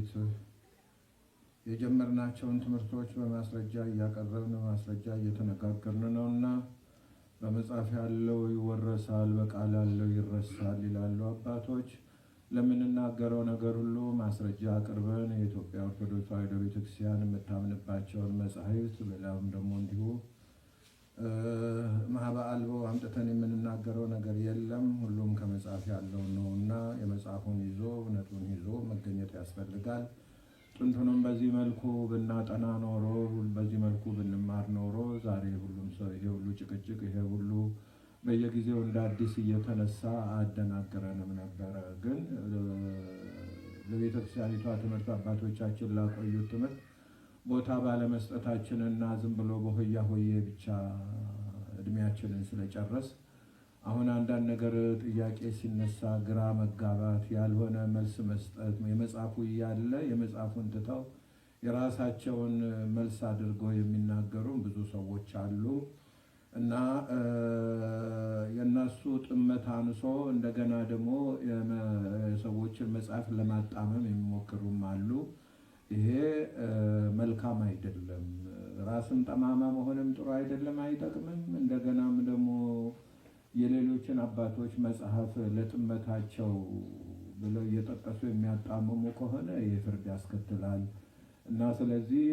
በፊት የጀመርናቸውን ትምህርቶች በማስረጃ እያቀረብን በማስረጃ እየተነጋገርን ነውና በመጽሐፍ ያለው ይወረሳል በቃል ያለው ይረሳል ይላሉ አባቶች። ለምንናገረው ነገር ሁሉ ማስረጃ አቅርበን የኢትዮጵያ ኦርቶዶክስ ተዋሕዶ ቤተክርስቲያን የምታምንባቸውን መጻሕፍት በላም ደግሞ እንዲሁ ማህበአልቦ አምጥተን የምንናገረው ነገር የለም። ሁሉም ከመጽሐፍ ያለው ነውና የመጽሐፉን ይዞ እውነቱን ይዞ መገኘት ያስፈልጋል። ጥንቱንም በዚህ መልኩ ብናጠና ኖሮ በዚህ መልኩ ብንማር ኖሮ ዛሬ ሁሉም ሰው ይሄ ሁሉ ጭቅጭቅ ይሄ ሁሉ በየጊዜው እንደ አዲስ እየተነሳ አደናገረንም ነበረ። ግን ለቤተክርስቲያኒቷ ትምህርት አባቶቻችን ላቆዩት ትምህርት ቦታ ባለመስጠታችንና ዝም ብሎ በሆያ ሆዬ ብቻ እድሜያችንን ስለጨረስ አሁን አንዳንድ ነገር ጥያቄ ሲነሳ ግራ መጋባት ያልሆነ መልስ መስጠት የመጽሐፉ እያለ የመጽሐፉን ትተው የራሳቸውን መልስ አድርገው የሚናገሩ ብዙ ሰዎች አሉ እና የነሱ ጥመት አንሶ እንደገና ደግሞ የሰዎችን መጽሐፍ ለማጣመም የሚሞክሩም አሉ። ይሄ መልካም አይደለም። ራስን ጠማማ መሆንም ጥሩ አይደለም፣ አይጠቅምም። እንደገናም ደግሞ የሌሎችን አባቶች መጽሐፍ ለጥመታቸው ብለው እየጠቀሱ የሚያጣምሙ ከሆነ የፍርድ ያስከትላል እና ስለዚህ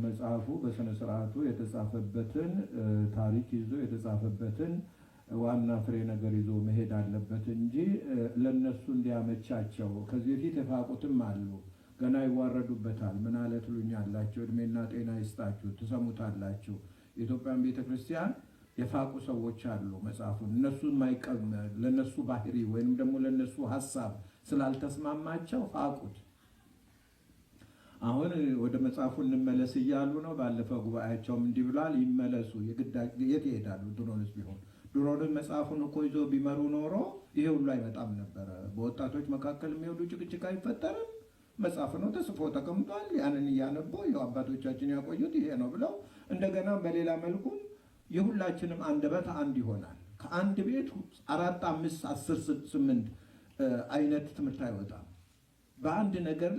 መጽሐፉ በስነ ስርዓቱ የተጻፈበትን ታሪክ ይዞ የተጻፈበትን ዋና ፍሬ ነገር ይዞ መሄድ አለበት እንጂ ለነሱ እንዲያመቻቸው ከዚህ በፊት የፋቁትም አሉ ገና ይዋረዱበታል። ምን አለ ትሉኛላችሁ? እድሜና ጤና ይስጣችሁ ትሰሙታላችሁ። የኢትዮጵያን ቤተክርስቲያን የፋቁ ሰዎች አሉ። መጽሐፉን እነሱን ማይቀበል ለነሱ ባህሪ ወይንም ደግሞ ለነሱ ሐሳብ ስላልተስማማቸው ፋቁት። አሁን ወደ መጽሐፉ እንመለስ እያሉ ነው። ባለፈው ጉባኤያቸውም እንዲህ ብሏል፣ ይመለሱ። የግዳጅ የት ይሄዳሉ? ድሮንስ ቢሆን ድሮን መጽሐፉን እኮ ይዞ ቢመሩ ኖሮ ይሄ ሁሉ አይመጣም ነበረ። በወጣቶች መካከል የሚወዱ ጭቅጭቅ አይፈጠርም። መጽሐፍ ነው ተጽፎ ተቀምጧል። ያንን እያነቡ አባቶቻችን ያቆዩት ይሄ ነው ብለው እንደገና በሌላ መልኩ የሁላችንም አንደበት አንድ ይሆናል። ከአንድ ቤት 4 5 10 8 አይነት ትምህርት አይወጣም። በአንድ ነገር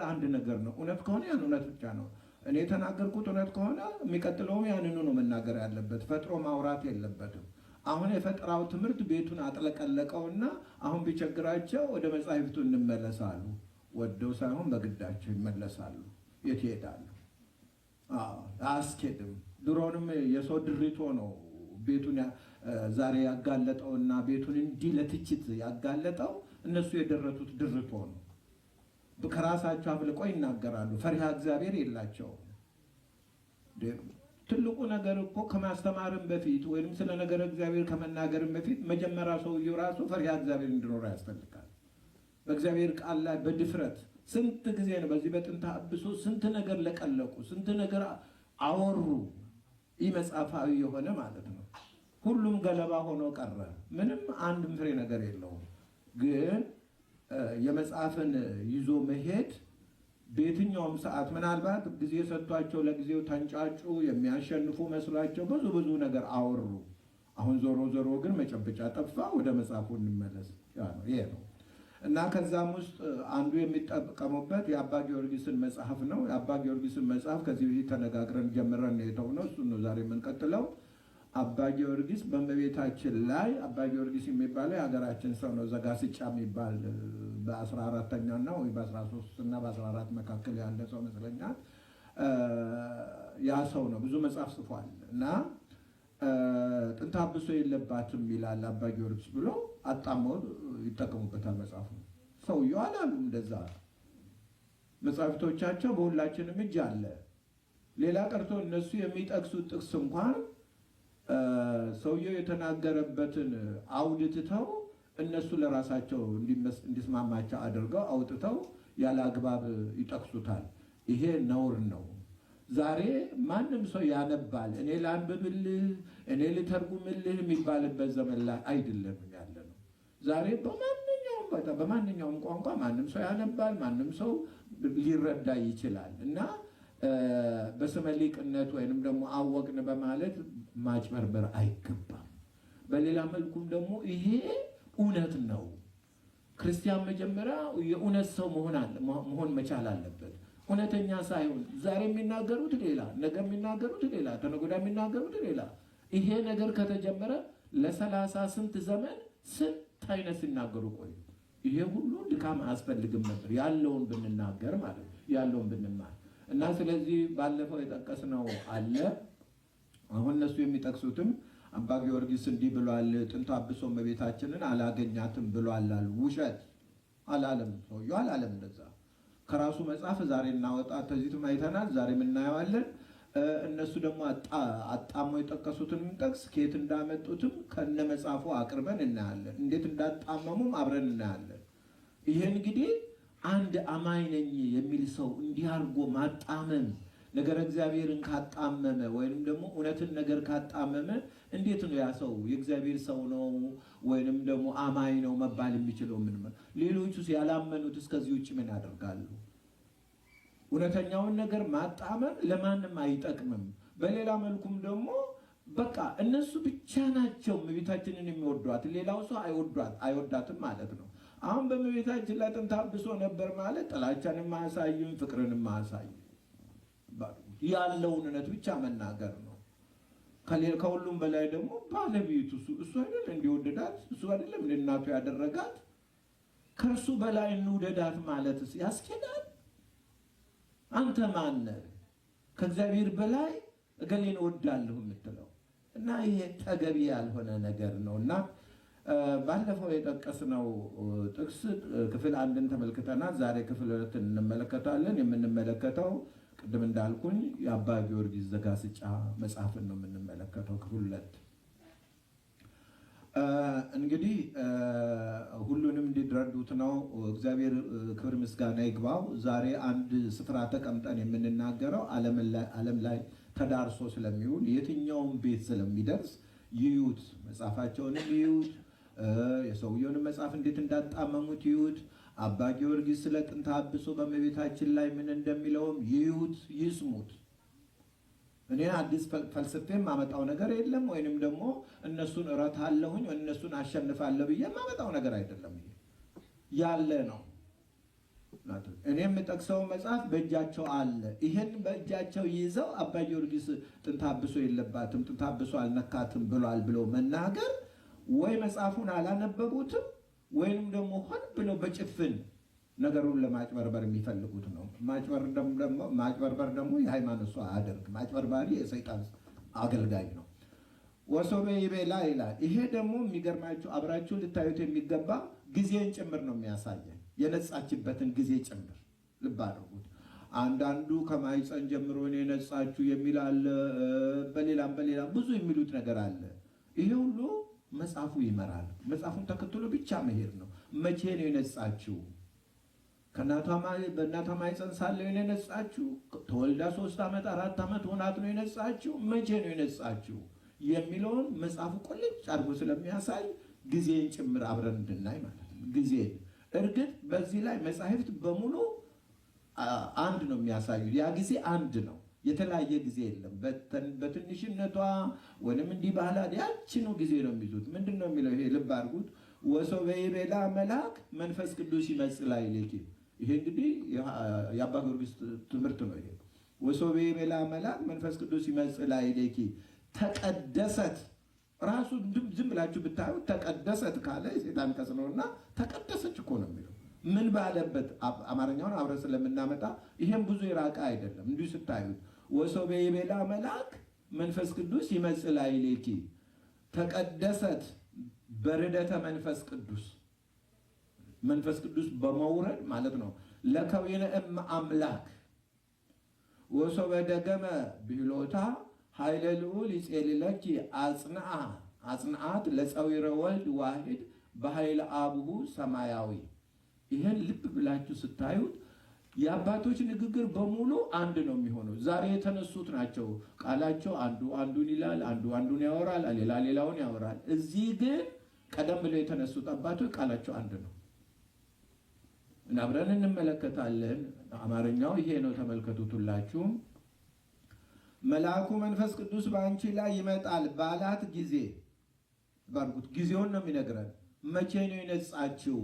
አንድ ነገር ነው። እውነት ከሆነ ያን እውነት ብቻ ነው። እኔ የተናገርኩት እውነት ከሆነ የሚቀጥለው ያንኑ ነው መናገር ያለበት። ፈጥሮ ማውራት የለበትም። አሁን የፈጠራው ትምህርት ቤቱን አጥለቀለቀውና አሁን ቢቸግራቸው ወደ መጻሕፍቱ እንመለሳሉ። ወደው ሳይሆን በግዳቸው ይመለሳሉ። የት ይሄዳሉ? አያስኬድም። ድሮንም የሰው ድሪቶ ነው ቤቱን ዛሬ ያጋለጠውና ቤቱን እንዲህ ለትችት ያጋለጠው እነሱ የደረቱት ድርቶ ነው። ከራሳቸው አፍልቆ ይናገራሉ። ፈሪሃ እግዚአብሔር የላቸውም። ትልቁ ነገር እኮ ከማስተማርም በፊት ወይም ስለ ነገር እግዚአብሔር ከመናገርም በፊት መጀመሪያ ሰውየው ራሱ ፈሪሃ እግዚአብሔር እንዲኖረው ያስፈልጋል። በእግዚአብሔር ቃል ላይ በድፍረት ስንት ጊዜ ነው በዚህ በጥንተ አብሶ ስንት ነገር ለቀለቁ፣ ስንት ነገር አወሩ። ይህ መጽሐፋዊ የሆነ ማለት ነው። ሁሉም ገለባ ሆኖ ቀረ። ምንም አንድም ፍሬ ነገር የለውም። ግን የመጽሐፍን ይዞ መሄድ በየትኛውም ሰዓት ምናልባት ጊዜ ሰጥቷቸው ለጊዜው ተንጫጩ፣ የሚያሸንፉ መስሏቸው ብዙ ነገር አወሩ። አሁን ዞሮ ግን መጨበጫ ጠፋ። ወደ መጽሐፉ እንመለስ። ይሄ ነው እና ከዛም ውስጥ አንዱ የሚጠቀሙበት የአባ ጊዮርጊስን መጽሐፍ ነው። የአባ ጊዮርጊስን መጽሐፍ ከዚህ በፊት ተነጋግረን ጀምረን የተውነው እሱን ነው ዛሬ የምንቀጥለው። አባ ጊዮርጊስ በእመቤታችን ላይ አባ ጊዮርጊስ የሚባለው የሀገራችን ሰው ነው። ዘጋስጫ የሚባል በ14ኛና ወይ በ13 እና በ14 መካከል ያለ ሰው መስለኛል። ያ ሰው ነው ብዙ መጽሐፍ ጽፏል እና ጥንተ አብሶ የለባትም ይላል አባ ጊዮርጊስ ብሎ አጣመው ይጠቀሙበታል መጽሐፉ። ሰውየው አላሉም እንደዛ። መጽሐፍቶቻቸው በሁላችንም እጅ አለ። ሌላ ቀርቶ እነሱ የሚጠቅሱት ጥቅስ እንኳን ሰውየው የተናገረበትን አውድተው እነሱ ለራሳቸው እንዲስማማቸው አድርገው አውጥተው ያለ አግባብ ይጠቅሱታል። ይሄ ነውር ነው። ዛሬ ማንም ሰው ያነባል። እኔ ላንብብልህ፣ እኔ ልተርጉምልህ የሚባልበት ዘመን ላይ አይደለም ያለ ነው። ዛሬ በማንኛውም ቋንቋ ማንም ሰው ያነባል፣ ማንም ሰው ሊረዳ ይችላል እና በስመ ሊቅነት ወይንም ደግሞ አወቅን በማለት ማጭበርበር አይገባም። በሌላ መልኩም ደግሞ ይሄ እውነት ነው። ክርስቲያን መጀመሪያ የእውነት ሰው መሆን መቻል አለበት። እውነተኛ ሳይሆን ዛሬ የሚናገሩት ሌላ፣ ነገ የሚናገሩት ሌላ፣ ተነገ ወዲያ የሚናገሩት ሌላ። ይሄ ነገር ከተጀመረ ለ30 ስንት ዘመን ስንት አይነት ሲናገሩ ቆዩ። ይሄ ሁሉ ድካም አያስፈልግም ነበር ያለውን ብንናገር ማለት ያለውን ብንማር እና ስለዚህ ባለፈው የጠቀስነው አለ። አሁን እነሱ የሚጠቅሱትም አባ ጊዮርጊስ እንዲህ ብሏል፣ ጥንተ አብሶ እመቤታችንን አላገኛትም ብሏል አሉ። ውሸት አላለም፣ ሰውየው አላለም እንደዛ። ከራሱ መጽሐፍ ዛሬ እናወጣ ተዚህም አይተናል፣ ዛሬም እናየዋለን። እነሱ ደግሞ አጣሞ የጠቀሱትንም ጠቅስ ከየት እንዳመጡትም ከነ መጽሐፉ አቅርበን እናያለን። እንዴት እንዳጣመሙም አብረን እናያለን። ይሄ እንግዲህ አንድ አማኝ ነኝ የሚል ሰው እንዲህ አድርጎ ማጣመም ነገር እግዚአብሔርን ካጣመመ ወይንም ደግሞ እውነትን ነገር ካጣመመ እንዴት ነው ያ ሰው የእግዚአብሔር ሰው ነው ወይንም ደግሞ አማኝ ነው መባል የሚችለው? ምን ሌሎቹስ ያላመኑት እስከዚህ ውጭ ምን ያደርጋሉ? እውነተኛውን ነገር ማጣመም ለማንም አይጠቅምም። በሌላ መልኩም ደግሞ በቃ እነሱ ብቻ ናቸው እመቤታችንን የሚወዷት፣ ሌላው ሰው አይወዳትም ማለት ነው። አሁን በእመቤታችን ላይ ጥንተ አብሶ ነበር ማለት ጥላቻንም ማያሳይም ፍቅርንም ማያሳይም ያለውን እውነት ብቻ መናገር ነው። ከሁሉም በላይ ደግሞ ባለቤቱ እሱ አይደል እንዲወደዳት፣ እሱ አይደለም እናቱ ያደረጋት፣ ከእርሱ በላይ እንውደዳት ማለትስ ያስኬዳል? አንተ ማነህ ከእግዚአብሔር በላይ እገሌን እወዳለሁ የምትለው? እና ይሄ ተገቢ ያልሆነ ነገር ነው። እና ባለፈው የጠቀስነው ጥቅስ ክፍል 1ን ተመልክተናል። ዛሬ ክፍል 2 እንመለከታለን። የምንመለከተው ቅድም እንዳልኩኝ የአባ ጊዮርጊስ ዘጋስጫ መጽሐፍን ነው የምንመለከተው ክፍል 2። እንግዲህ ሁሉንም እንዲረዱት ነው። እግዚአብሔር ክብር ምስጋና ይግባው። ዛሬ አንድ ስፍራ ተቀምጠን የምንናገረው ዓለም ላይ ተዳርሶ ስለሚውል የትኛውን ቤት ስለሚደርስ ይዩት፣ መጽሐፋቸውንም ይዩት፣ የሰውየውን መጽሐፍ እንዴት እንዳጣመሙት ይዩት። አባ ጊዮርጊስ ስለ ጥንተ አብሶ በእመቤታችን ላይ ምን እንደሚለውም ይዩት፣ ይስሙት። እኔ አዲስ ፈልስፌ ማመጣው ነገር የለም፣ ወይንም ደግሞ እነሱን እረታለሁኝ ወይ እነሱን አሸንፋለሁ ብዬ ማመጣው ነገር አይደለም። ይሄ ያለ ነው። እኔ የምጠቅሰው መጽሐፍ በእጃቸው አለ። ይሄን በእጃቸው ይዘው አባ ጊዮርጊስ ጥንተ አብሶ የለባትም ጥንተ አብሶ አልነካትም ብሏል ብለው መናገር ወይ መጽሐፉን አላነበቡትም ወይንም ደግሞ ሆን ብለው በጭፍን ነገሩን ለማጭበርበር የሚፈልጉት ነው። ማጭበርበር ደግሞ የሃይማኖት ሰው አያደርግም። ማጭበርባሪ የሰይጣን አገልጋይ ነው። ወሶበ ይቤላ ይላል። ይሄ ደግሞ የሚገርማችሁ አብራችሁ ልታዩት የሚገባ ጊዜን ጭምር ነው የሚያሳየን፣ የነጻችበትን ጊዜ ጭምር ልብ አድርጉት። አንዳንዱ ከማይፀን ጀምሮ ነው የነጻችሁ የሚል አለ፣ በሌላም ብዙ የሚሉት ነገር አለ። ይሄ ሁሉ መጽሐፉ ይመራል። መጽሐፉን ተከትሎ ብቻ መሄድ ነው። መቼ ነው የነጻችሁ? በእናቷ ማኅፀን ሳለ ነው የነጻችሁ? ተወልዳ 3 ዓመት 4 ዓመት ሆናት ነው የነጻችሁ? መቼ ነው የነጻችሁ የሚለውን መጽሐፉ ቁልጭ አድርጎ ስለሚያሳይ ጊዜን ጭምር አብረን እንድናይ ማለት ነው። ጊዜን እርግጥ በዚህ ላይ መጻሕፍት በሙሉ አንድ ነው የሚያሳዩ። ያ ጊዜ አንድ ነው፣ የተለያየ ጊዜ የለም። በትንሽነቷ ወይም እንዲህ ባህላት ያችኑ ጊዜ ነው የሚይዙት። ምንድን ነው የሚለው? ይሄ ልብ አድርጉት። ወሶበ ይቤላ መልአክ መንፈስ ቅዱስ ይመጽእ ላዕሌኪ። ይሄ እንግዲህ የአባ ጊዮርጊስ ትምህርት ነው። ይሄ ወሶበ ይቤላ መልአክ መንፈስ ቅዱስ ይመጽእ ላዕሌኪ ተቀደሰት። ራሱ ዝም ብላችሁ ብታዩት ተቀደሰት ካለ የሴጣን ቀስ ነውና ተቀደሰች እኮ ነው የሚለው። ምን ባለበት አማርኛውን አብረን ስለምናመጣ ይሄም ብዙ የራቀ አይደለም። እንዲሁ ስታዩት ወሶበ ይቤላ መልአክ መንፈስ ቅዱስ ይመጽእ ላዕሌኪ ተቀደሰት በርደተ መንፈስ ቅዱስ፣ መንፈስ ቅዱስ በመውረድ ማለት ነው። ለከዊነ እም አምላክ ወሶበ ደገመ ብሂሎታ ኃይለ ልዑል ይጼልለኪ አጽንዓት ለፀዊረ ወልድ ዋሂድ በኃይለ አብሁ ሰማያዊ። ይህን ልብ ብላችሁ ስታዩት የአባቶች ንግግር በሙሉ አንድ ነው የሚሆነው። ዛሬ የተነሱት ናቸው። ቃላቸው አንዱን ይላል፣ አንዱን ያወራል፣ ሌላውን ያወራል። እዚህ ግን ቀደም ብለው የተነሱት አባቶች ቃላቸው አንድ ነው። አብረን እንመለከታለን። አማርኛው ይሄ ነው፣ ተመልከቱት ሁላችሁም። መልአኩ መንፈስ ቅዱስ በአንቺ ላይ ይመጣል ባላት ጊዜ ባርኩት። ጊዜውን ነው የሚነግረን። መቼ ነው የነጻችው?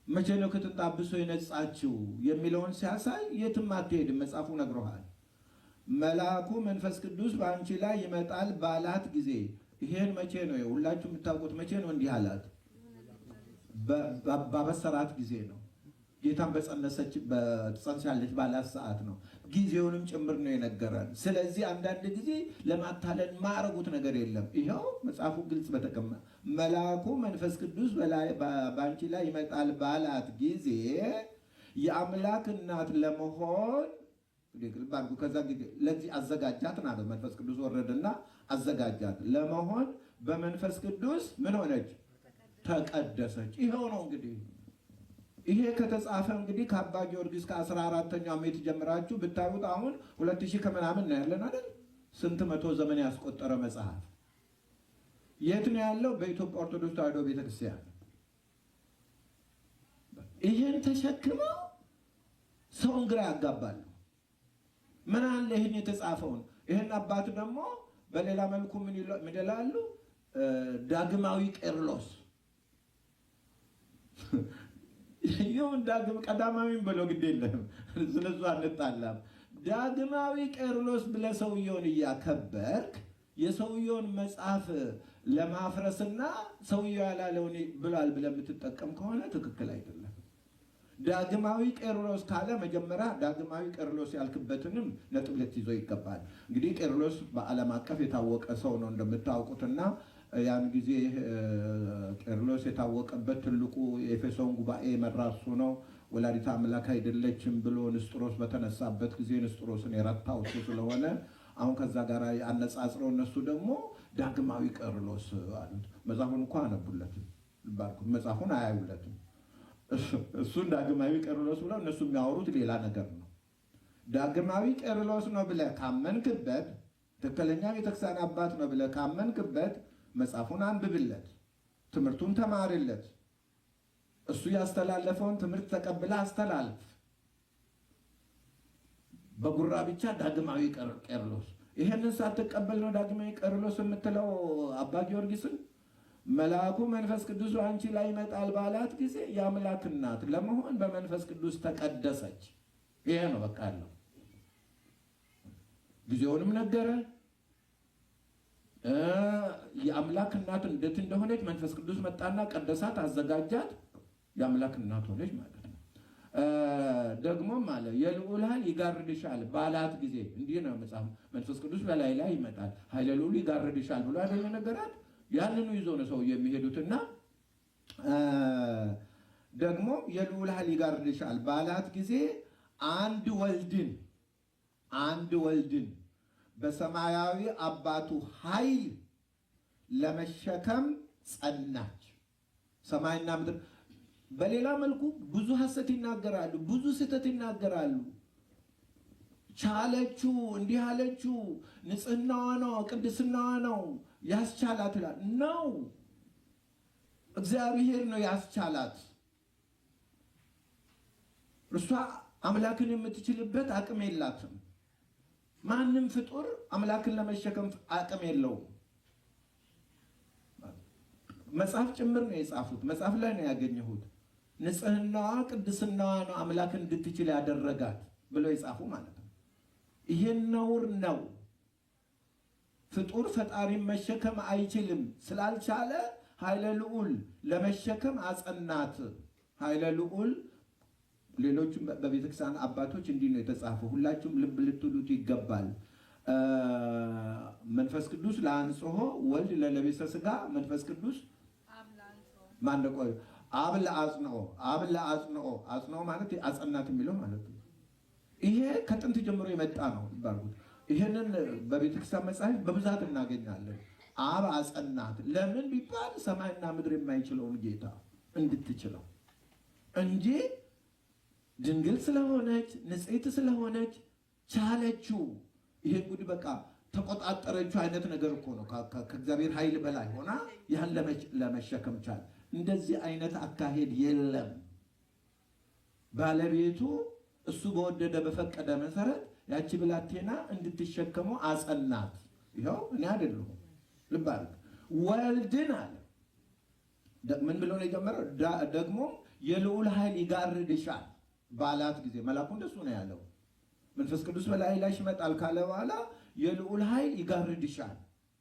መቼ ነው ክትንጣብሶ የነጻችው የሚለውን ሲያሳይ የትም አትሄድም። መጽሐፉ ነግሮሃል። መልአኩ መንፈስ ቅዱስ በአንቺ ላይ ይመጣል ባላት ጊዜ። ይሄን መቼ ነው? ሁላችሁ የምታውቁት መቼ ነው እንዲህ አላት? ባበሰራት ጊዜ ነው። ጌታን በጸንሳለች ባላት ሰዓት ነው። ጊዜውንም ጭምር ነው የነገረን። ስለዚህ አንዳንድ ጊዜ ለማታለል ማረጉት ነገር የለም። ይኸው መጽሐፉ ግልጽ በተቀመጠ መልአኩ መንፈስ ቅዱስ በአንቺ ላይ ይመጣል ባላት ጊዜ የአምላክ እናት ለመሆን ከዛ ጊዜ ለዚህ አዘጋጃት ናት። መንፈስ ቅዱስ ወረደና አዘጋጃት ለመሆን በመንፈስ ቅዱስ ምን ሆነች? ተቀደሰች። ይኸው ነው እንግዲህ ይሄ ከተጻፈ እንግዲህ ከአባ ጊዮርጊስ ከ14ኛው ዓመት ጀምራችሁ ብታዩት አሁን 2000 ከምናምን ነው ያለን አይደል? ስንት መቶ ዘመን ያስቆጠረ መጽሐፍ የት ነው ያለው? በኢትዮጵያ ኦርቶዶክስ ተዋሕዶ ቤተክርስቲያን። ይሄን ተሸክመው ሰውን ግራ ያጋባሉ። ምን አለ ይሄን የተጻፈውን ይሄን አባት ደግሞ በሌላ መልኩ ምን ይላሉ? ዳግማዊ ቄርሎስ ይሁን ዳግም ቀዳማዊም ብለው ግድ የለም ስለዚህ አንጣላም። ዳግማዊ ቄርሎስ ብለህ ሰውየውን እያከበርክ የሰውየውን መጽሐፍ ለማፍረስና ሰውየው ያላለውን ብሏል ብለህ የምትጠቀም ከሆነ ትክክል አይደለም። ዳግማዊ ቄርሎስ ካለ መጀመሪያ ዳግማዊ ቄርሎስ ያልክበትንም ነጥብ ልትይዞ ይገባል። እንግዲህ ቄርሎስ በዓለም አቀፍ የታወቀ ሰው ነው እንደምታውቁትና ያን ጊዜ ቄርሎስ የታወቀበት ትልቁ የኤፌሶን ጉባኤ መራሱ ነው። ወላዲተ አምላክ አይደለችም ብሎ ንስጥሮስ በተነሳበት ጊዜ ንስጥሮስን የረታው እሱ ስለሆነ አሁን ከዛ ጋር አነጻጽረው እነሱ ደግሞ ዳግማዊ ቄርሎስ አሉት። መጽሐፉን እንኳን አነቡለትም ባልኩት መጽሐፉን አያዩለትም። እሱን ዳግማዊ ቄርሎስ ብለው እነሱ የሚያወሩት ሌላ ነገር ነው። ዳግማዊ ቄርሎስ ነው ብለህ ካመንክበት፣ ትክክለኛ ቤተክርስቲያን አባት ነው ብለህ ካመንክበት መጽሐፉን አንብብለት፣ ትምህርቱን ተማርለት። እሱ ያስተላለፈውን ትምህርት ተቀብለህ አስተላልፍ። በጉራ ብቻ ዳግማዊ ቄርሎስ ይሄንን ሳትቀበል ነው ዳግማዊ ቄርሎስ የምትለው አባ ጊዮርጊስን። መልአኩ መንፈስ ቅዱስ አንቺ ላይ ይመጣል ባላት ጊዜ የአምላክ እናት ለመሆን በመንፈስ ቅዱስ ተቀደሰች። ይሄ ነው በቃ ያለው። ጊዜውንም ነገረ። የአምላክ እናት እንዴት እንደሆነች መንፈስ ቅዱስ መጣና ቀደሳት፣ አዘጋጃት። የአምላክ እናት ሆነች ማለት ነው። ደግሞም አለ የልዑል ኃይል ይጋርድሻል ባላት ጊዜ። እንዲህ ነው መጽሐፍ። መንፈስ ቅዱስ በላይ ላይ ይመጣል፣ ኃይለ ልዑል ይጋርድሻል ብሎ አይደለ ነገራት። ያንኑ ይዞ ነው ሰው የሚሄዱትና ደግሞ የልዑል ኃይል ይጋርድሻል ባላት ጊዜ አንድ ወልድን በሰማያዊ አባቱ ኃይል ለመሸከም ጸናች። ሰማይና ምድር በሌላ መልኩ ብዙ ሐሰት ይናገራሉ፣ ብዙ ስህተት ይናገራሉ። ቻለችው፣ እንዲህ አለችው፣ ንጽህናዋ ነው፣ ቅድስናዋ ነው ያስቻላት ይላል ነው። እግዚአብሔር ነው ያስቻላት። እርሷ አምላክን የምትችልበት አቅም የላትም። ማንም ፍጡር አምላክን ለመሸከም አቅም የለውም። መጽሐፍ ጭምር ነው የጻፉት። መጽሐፍ ላይ ነው ያገኘሁት። ንጽህናዋ ቅድስናዋ ነው አምላክን እንድትችል ያደረጋት ብለው የጻፉ ማለት ነው። ይሄን ነውር ነው። ፍጡር ፈጣሪን መሸከም አይችልም። ስላልቻለ ኃይለ ልዑል ለመሸከም አጸናት። ኃይለ ልዑል ሌሎችም በቤተክርስቲያን አባቶች እንዲህ ነው የተጻፈው። ሁላችሁም ልብ ልትሉት ይገባል። መንፈስ ቅዱስ ለአንጽሖ ወልድ ለለቤሰ ሥጋ መንፈስ ቅዱስ ማንደቆይ አብ ለአጽንኦ አጽንኦ ማለት አጸናት የሚለው ማለት ነው። ይሄ ከጥንት ጀምሮ የመጣ ነው ይባሉት። ይሄንን በቤተክርስቲያን መጽሐፍ በብዛት እናገኛለን። አብ አጸናት። ለምን ቢባል ሰማይና ምድር የማይችለውን ጌታ እንድትችለው እንጂ ድንግል ስለሆነች ንጽሕት ስለሆነች ቻለችው። ይሄ ጉድ በቃ ተቆጣጠረችው አይነት ነገር እኮ ነው። ከእግዚአብሔር ኃይል በላይ ሆና ያን ለመሸከም ቻል። እንደዚህ አይነት አካሄድ የለም። ባለቤቱ እሱ በወደደ በፈቀደ መሰረት ያቺ ብላቴና እንድትሸከመው አጸናት። ይኸው እኔ አይደለሁም ልብ አድርግ። ወልድን አለ ምን ብሎ ነው የጀመረው? ደግሞ የልዑል ኃይል ይጋርድሻል። ባላት ጊዜ መልአኩ እንደሱ ነው ያለው። መንፈስ ቅዱስ በላይሽ ይመጣል ካለ በኋላ የልዑል ኃይል ይጋርድሻል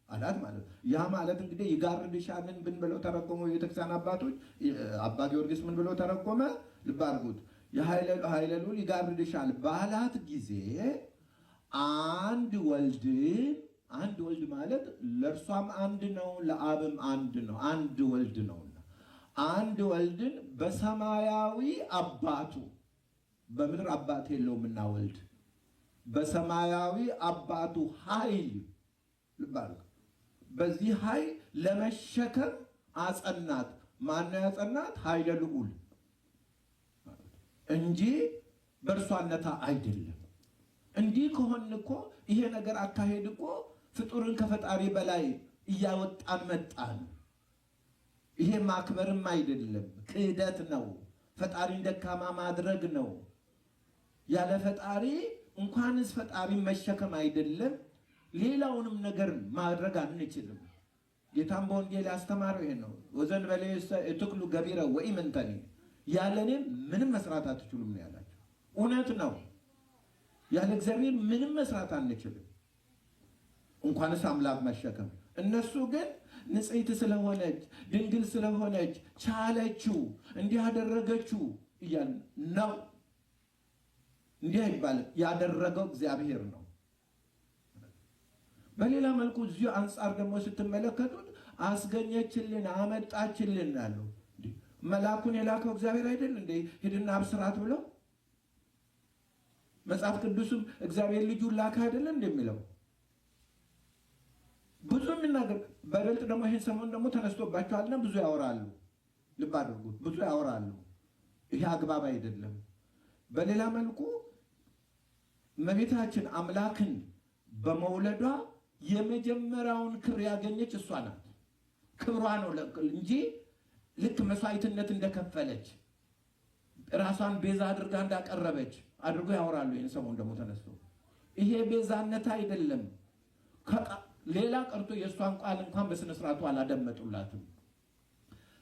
አላት ማለት ነው። ያ ማለት እንግዲህ ይጋርድሻልን ምን ብለው ተረጎመው የቤተክርስቲያን አባቶች? አባ ጊዮርጊስ ምን ብለው ተረጎመ? ልብ አድርጉት። የኃይለ ልዑል ይጋርድሻል ባላት ጊዜ አንድ ወልድ ማለት ለእርሷም አንድ ነው፣ ለአብም አንድ ነው፣ አንድ ወልድ ነውና አንድ ወልድን በሰማያዊ አባቱ፣ በምድር አባት የለውምና ወልድ በሰማያዊ አባቱ ኃይል፣ ልብ አድርጉ፣ በዚህ ኃይል ለመሸከም አጸናት። ማነው ያጸናት? ኃይለ ልዑል እንጂ በእርሷነታ አይደለም። እንዲህ ከሆን እኮ ይሄ ነገር አካሄድ እኮ ፍጡርን ከፈጣሪ በላይ እያወጣን መጣን። ይሄ ማክበርም አይደለም፣ ክህደት ነው። ፈጣሪን ደካማ ማድረግ ነው። ያለ ፈጣሪ እንኳንስ ፈጣሪን መሸከም አይደለም ሌላውንም ነገር ማድረግ አንችልም። ጌታም በወንጌል ያስተማረው ይሄ ነው። ወዘእንበሌ እትክሉ ገቢረ ወኢምንተኒ፣ ያለኔ ምንም መስራት አትችሉም ነው ያላቸው። እውነት ነው። ያለ እግዚአብሔር ምንም መስራት አንችልም፣ እንኳንስ አምላክ መሸከም። እነሱ ግን ንጽሕት ስለሆነች ድንግል ስለሆነች ቻለችው፣ እንዲህ ያደረገችው እያል ነው። እንዲህ አይባልም። ያደረገው እግዚአብሔር ነው። በሌላ መልኩ እዚሁ አንጻር ደግሞ ስትመለከቱት አስገኘችልን፣ አመጣችልን አለው። መልአኩን የላከው እግዚአብሔር አይደል እንዴ? ሂድና አብስራት ብለው መጽሐፍ ቅዱስም እግዚአብሔር ልጁን ላከ አይደል እንደሚለው ብዙ የሚናገር በይበልጥ ደግሞ ይህን ሰሞን ደግሞ ተነስቶባቸዋልና ብዙ ያወራሉ። ልብ አድርጉት፣ ብዙ ያወራሉ። ይሄ አግባብ አይደለም። በሌላ መልኩ እመቤታችን አምላክን በመውለዷ የመጀመሪያውን ክብር ያገኘች እሷ ናት። ክብሯ ነው እንጂ ልክ መስዋዕትነት እንደከፈለች ራሷን ቤዛ አድርጋ እንዳቀረበች አድርጎ ያወራሉ። ይህን ሰሞን ደግሞ ተነስቶ ይሄ ቤዛነት አይደለም። ሌላ ቀርቶ የእሷን ቃል እንኳን በስነ ስርዓቱ አላደመጡላትም።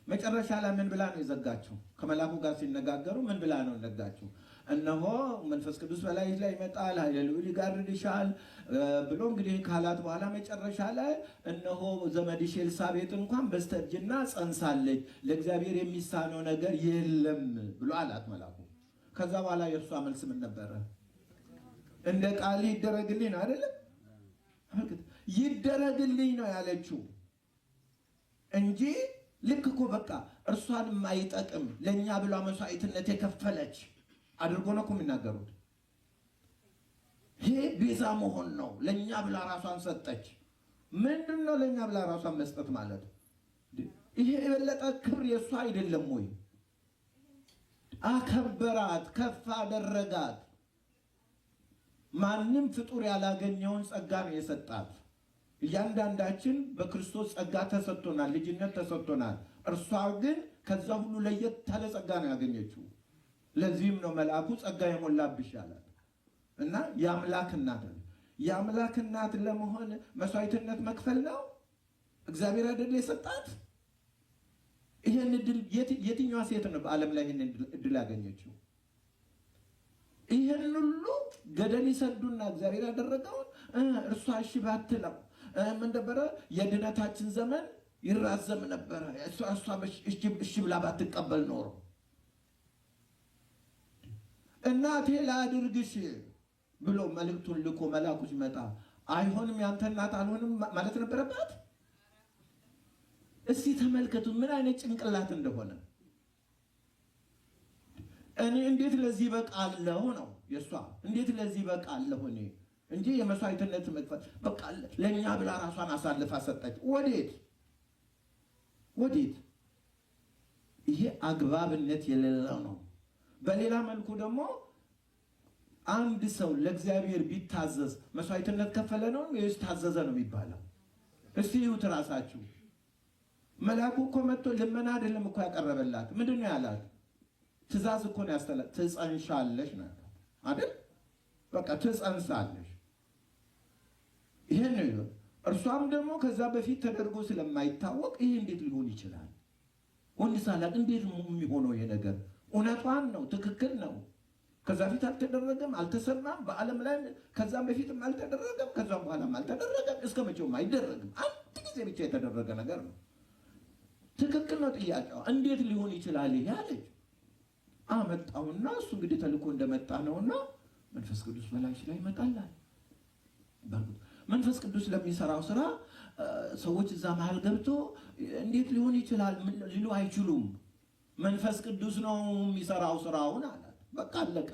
መጨረሻ ላይ ምን ብላ ነው የዘጋችው? ከመላኩ ጋር ሲነጋገሩ ምን ብላ ነው የዘጋችው? እነሆ መንፈስ ቅዱስ በላይሽ ላይ ይመጣል፣ ኃይለ ልዑል ይጋርድሻል ብሎ እንግዲህ ካላት በኋላ መጨረሻ ላይ እነሆ ዘመድሽ ኤልሳቤጥ እንኳን በስተርጅና ጸንሳለች፣ ለእግዚአብሔር የሚሳነው ነገር የለም ብሎ አላት መላኩ። ከዛ በኋላ የእርሷ መልስ ምን ነበረ? እንደ ቃል ይደረግልኝ ነው አይደለም? ይደረግልኝ ነው ያለችው እንጂ ልክ እኮ በቃ እርሷን የማይጠቅም ለእኛ ብላ መስዋዕትነት የከፈለች አድርጎ ነው እኮ የሚናገሩት። ይሄ ቤዛ መሆን ነው። ለእኛ ብላ ራሷን ሰጠች። ምንድን ነው ለእኛ ብላ ራሷን መስጠት ማለት? ይሄ የበለጠ ክብር የእሷ አይደለም ወይ? አከበራት፣ ከፍ አደረጋት። ማንም ፍጡር ያላገኘውን ጸጋ ነው የሰጣት። እያንዳንዳችን በክርስቶስ ጸጋ ተሰጥቶናል፣ ልጅነት ተሰጥቶናል። እርሷ ግን ከዛ ሁሉ ለየት ያለ ጸጋ ነው ያገኘችው። ለዚህም ነው መልአኩ ጸጋ የሞላብሽ አላት እና የአምላክ እናት የአምላክ እናት ለመሆን መስዋዕትነት መክፈል ነው እግዚአብሔር አይደል የሰጣት? ይሄን እድል የትኛዋ ሴት ነው በዓለም ላይ ይሄን እድል ያገኘችው? ይሄን ሁሉ ገደል ይሰዱና እግዚአብሔር ያደረገውን እርሷ እሺ ባትለው ምን ነበረ? የድነታችን ዘመን ይራዘም ነበረ። እሷ እሺ ብላ ባትቀበል ኖሮ እናቴ ላድርግሽ ብሎ መልእክቱን ልኮ መልአኩ ሲመጣ አይሆንም ያንተ እናት አልሆንም ማለት ነበረባት። እስቲ ተመልከቱ ምን አይነት ጭንቅላት እንደሆነ። እኔ እንዴት ለዚህ በቃለሁ ነው የሷ። እንዴት ለዚህ በቃለሁ እኔ እንጂ የመስዋዕትነት መክፈል በቃ ለኛ ብላ ራሷን አሳልፋ ሰጠች። ወዴት? ይሄ አግባብነት የሌለው ነው። በሌላ መልኩ ደግሞ አንድ ሰው ለእግዚአብሔር ቢታዘዝ መስዋዕትነት ከፈለ ነው ወይስ ታዘዘ ነው የሚባለው? እስቲ ይሁት ራሳችሁ። መልአኩ እኮ መጥቶ ልመና አይደለም እኮ ያቀረበላት። ምንድን ነው ያላት? ትእዛዝ እኮ ነው ያስተላልፍ። ትጸንሻለሽ ነው አይደል? በቃ ትጸንሳለሽ። ይሄ ነው። እርሷም ደግሞ ከዛ በፊት ተደርጎ ስለማይታወቅ ይሄ እንዴት ሊሆን ይችላል? ወንድ ሳላቅ እንዴት ነው የሚሆነው? ይሄ ነገር እውነቷን ነው፣ ትክክል ነው። ከዛ ፊት አልተደረገም፣ አልተሰማም። በዓለም ላይ ከዛም በፊትም አልተደረገም፣ ከዛም በኋላም አልተደረገም፣ እስከ መቼውም አይደረግም። አንድ ጊዜ ብቻ የተደረገ ነገር ነው። ትክክል ነው። ጥያቄው እንዴት ሊሆን ይችላል? ይሄ አለች። አመጣውና እሱ እንግዲህ ተልኮ እንደመጣ ነውና መንፈስ ቅዱስ በላይሽ ላይ ይመጣላል። መንፈስ ቅዱስ ለሚሰራው ስራ ሰዎች እዛ መሃል ገብቶ እንዴት ሊሆን ይችላል ሊሉ አይችሉም። መንፈስ ቅዱስ ነው የሚሰራው ስራውን አላት። በቃ አለቀ።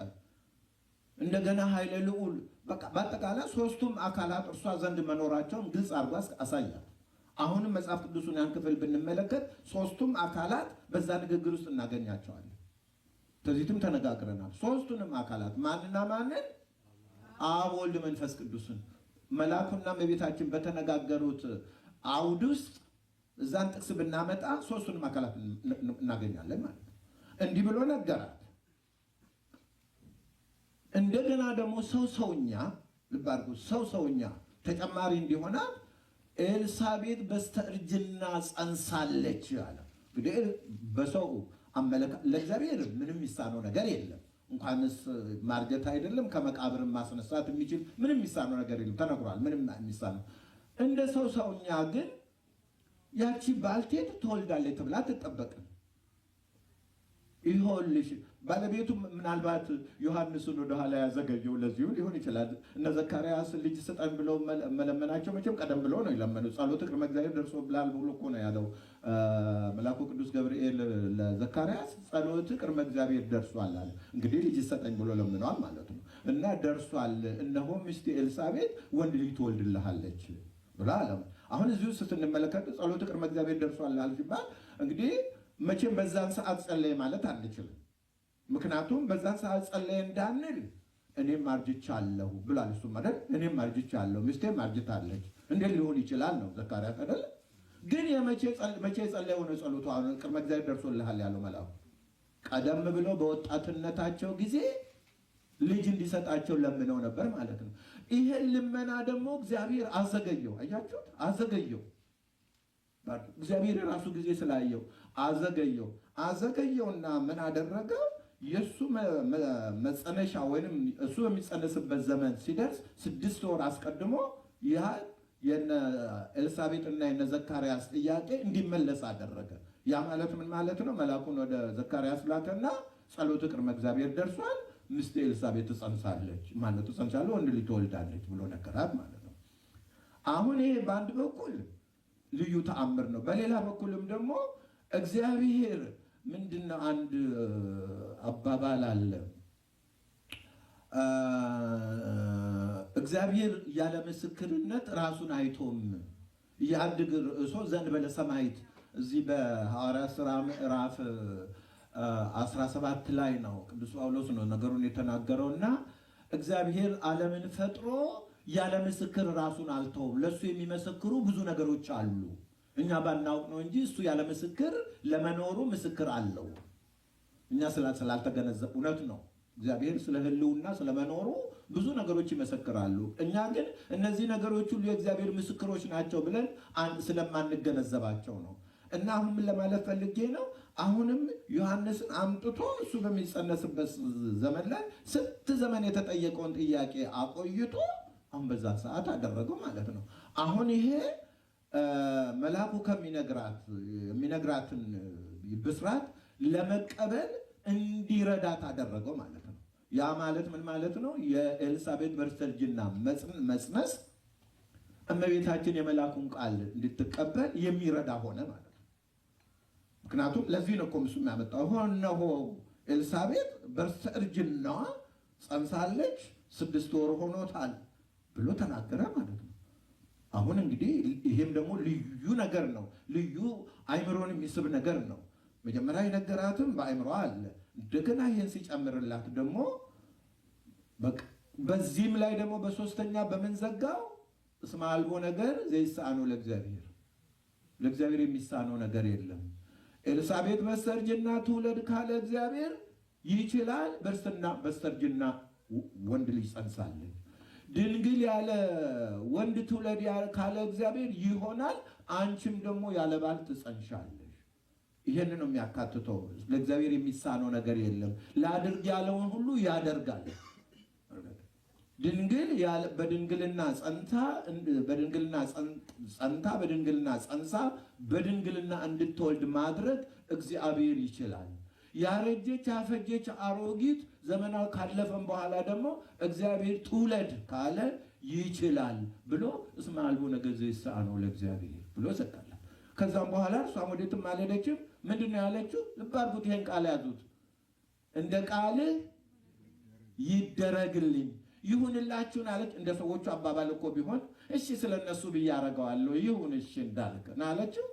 እንደገና ኃይለ ልዑል በቃ በአጠቃላይ ሶስቱም አካላት እርሷ ዘንድ መኖራቸውን ግልጽ አድርጎ አሳያት። አሁንም መጽሐፍ ቅዱስን ያን ክፍል ብንመለከት ሶስቱም አካላት በዛ ንግግር ውስጥ እናገኛቸዋለን። ከዚህም ተነጋግረናል። ሶስቱንም አካላት ማንና ማንን? አብ፣ ወልድ፣ መንፈስ ቅዱስን መልአኩና እመቤታችን በተነጋገሩት አውድ ውስጥ እዛን ጥቅስ ብናመጣ ሶስቱንም አካላት እናገኛለን ማለት ነው። እንዲህ ብሎ ነገራት። እንደገና ደግሞ ሰውኛ ልብ አድርጉ፣ ሰውኛ ተጨማሪ እንዲሆናት ኤልሳቤጥ በስተእርጅና ጸንሳለች አለ። እንግዲህ በሰው ለእግዚአብሔር ምንም የሚሳነው ነገር የለም። እንኳንስ ማርጀት አይደለም ከመቃብር ማስነሳት የሚችል ምንም የሚሳነው ነገር የለም። ተነግሯል። ምንም የሚሳነው እንደ ሰውኛ ግን ያቺ ባልቴት ትወልዳለች ተብላ ትጠበቅም። ይኸውልሽ ባለቤቱ ምናልባት ዮሐንስን ወደኋላ ያዘገየው ለዚሁ ሊሆን ይችላል። እነ ዘካርያስ ልጅ ስጠን ብለው መለመናቸው መቼም ቀደም ብለው ነው የለመኑት። ጸሎት ቅድመ እግዚአብሔር ደርሶብሃል ብሎ እኮ ነው ያለው መልአኩ ቅዱስ ገብርኤል ለዘካርያስ። ጸሎት ቅድመ እግዚአብሔር ደርሷል አለ። እንግዲህ ልጅ ስጠኝ ብሎ ለምነዋል ማለት ነው። እና ደርሷል፣ እነሆ ሚስት ኤልሳቤጥ ወንድ ልጅ ትወልድልሃለች ብላ አለ። አሁን እዚሁ ስትንመለከት ጸሎት ቅድመ እግዚአብሔር ደርሷል ሲባል እንግዲህ መቼም በዛን ሰዓት ጸለየ ማለት አንችልም። ምክንያቱም በዛን ሰዓት ጸለየ እንዳንል እኔም አርጅቻለሁ ብሏል። እሱ ማለት እኔም አርጅቻለሁ ሚስቴም አርጅታለች እንዴት ሊሆን ይችላል ነው ዘካርያስ አይደል? ግን መቼ ጸለየው ነው ጸሎቱ? ቅድመ እግዚአብሔር ደርሶልሃል ያለው መልአኩ ቀደም ብሎ በወጣትነታቸው ጊዜ ልጅ እንዲሰጣቸው ለምነው ነበር ማለት ነው። ይሄን ልመና ደግሞ እግዚአብሔር አዘገየው። አያችሁት? አዘገየው። እግዚአብሔር የራሱ ጊዜ ስላየው አዘገየውና ምን አደረገ? የእሱ መጸነሻ ወይም እሱ በሚጸነስበት ዘመን ሲደርስ 6 ወር አስቀድሞ ያ የነ ኤልሳቤጥና የነ ዘካርያስ ጥያቄ እንዲመለስ አደረገ። ያ ማለት ምን ማለት ነው? መልአኩን ወደ ዘካርያስ ላከና ጸሎት ቅድመ እግዚአብሔር ደርሷል፣ ሚስት ኤልሳቤጥ ትጸንሳለች ማለት ትጸንሳለች፣ ወንድ ልጅ ትወልዳለች ብሎ ነገራት ማለት ነው። አሁን ይሄ በአንድ በኩል ልዩ ተአምር ነው። በሌላ በኩልም ደግሞ እግዚአብሔር ምንድነው አንድ አባባል አለ። እግዚአብሔር ያለ ምስክርነት ራሱን አይቶም ያድግ ርዕሶ ዘንድ በለሰማይት እዚህ በሐዋርያት ሥራ ምዕራፍ 17 ላይ ነው ቅዱስ ጳውሎስ ነው ነገሩን የተናገረውና እግዚአብሔር ዓለምን ፈጥሮ ያለ ምስክር ራሱን አልተውም። ለሱ የሚመሰክሩ ብዙ ነገሮች አሉ። እኛ ባናውቅ ነው እንጂ እሱ ያለ ምስክር ለመኖሩ ምስክር አለው። እኛ ስላልተገነዘብ እውነት ነው። እግዚአብሔር ስለ ሕልውና ስለመኖሩ ብዙ ነገሮች ይመሰክራሉ። እኛ ግን እነዚህ ነገሮች ሁሉ የእግዚአብሔር ምስክሮች ናቸው ብለን ስለማንገነዘባቸው ነው። እና አሁን ምን ለማለት ፈልጌ ነው? አሁንም ዮሐንስን አምጥቶ እሱ በሚጸነስበት ዘመን ላይ ስንት ዘመን የተጠየቀውን ጥያቄ አቆይቶ አሁን በዛ ሰዓት አደረገው ማለት ነው። አሁን ይሄ መልአኩ የሚነግራትን ብስራት ለመቀበል እንዲረዳት አደረገው ማለት ነው። ያ ማለት ምን ማለት ነው? የኤልሳቤጥ በስተርጅና መጽነስ እመቤታችን የመልአኩን ቃል እንድትቀበል የሚረዳ ሆነ ማለት ነው። ምክንያቱም ለዚህ ነው እኮ እሱ የሚያመጣው እነሆ ኤልሳቤጥ በስተርጅናዋ ጸንሳለች 6 ወር ሆኖታል ብሎ ተናገረ ማለት ነው። አሁን እንግዲህ ይሄም ደግሞ ልዩ ነገር ነው። ልዩ አይምሮን የሚስብ ነገር ነው። መጀመሪያ የነገራትም በአይምሮ አለ። እንደገና ይሄን ሲጨምርላት ደግሞ በዚህም ላይ ደግሞ በሶስተኛ በምን ዘጋው? እስመ አልቦ ነገር ዘይሳነው ለእግዚአብሔር የሚሳነው ነገር የለም። ኤልሳቤጥ በስተርጅና ትውለድ ካለ እግዚአብሔር ይችላል። በስተርጅና ወንድ ልጅ ጸንሳለች። ድንግል ያለ ወንድ ትውለድ ካለ እግዚአብሔር ይሆናል። አንቺም ደግሞ ያለ ባል ትጸንሻለሽ ይሄንን ነው የሚያካትተው። ለእግዚአብሔር የሚሳነው ነገር የለም። ላድርግ ያለውን ሁሉ ያደርጋል። ድንግል በድንግልና ጸንታ በድንግልና ጸንሳ በድንግልና እንድትወልድ ማድረግ እግዚአብሔር ይችላል። ያረጀች ያፈጀች አሮጊት ዘመናው ካለፈም በኋላ ደግሞ እግዚአብሔር ትውለድ ካለ ይችላል ብሎ እስመ አልቦ ነገር ዘይሳነው ለእግዚአብሔር ብሎ ሰጣለ። ከዛም በኋላ እሷም ወዴትም አልሄደችም። ምንድነው ያለችው? ልብ አድርጉት፣ ይሄን ቃል ያዙት። እንደ ቃልህ ይደረግልኝ ይሁንላችሁን አለች። እንደ ሰዎቹ አባባል እኮ ቢሆን እሺ ስለነሱ ብዬ አደርገዋለሁ ይሁን እሺ እንዳልክ አለችው።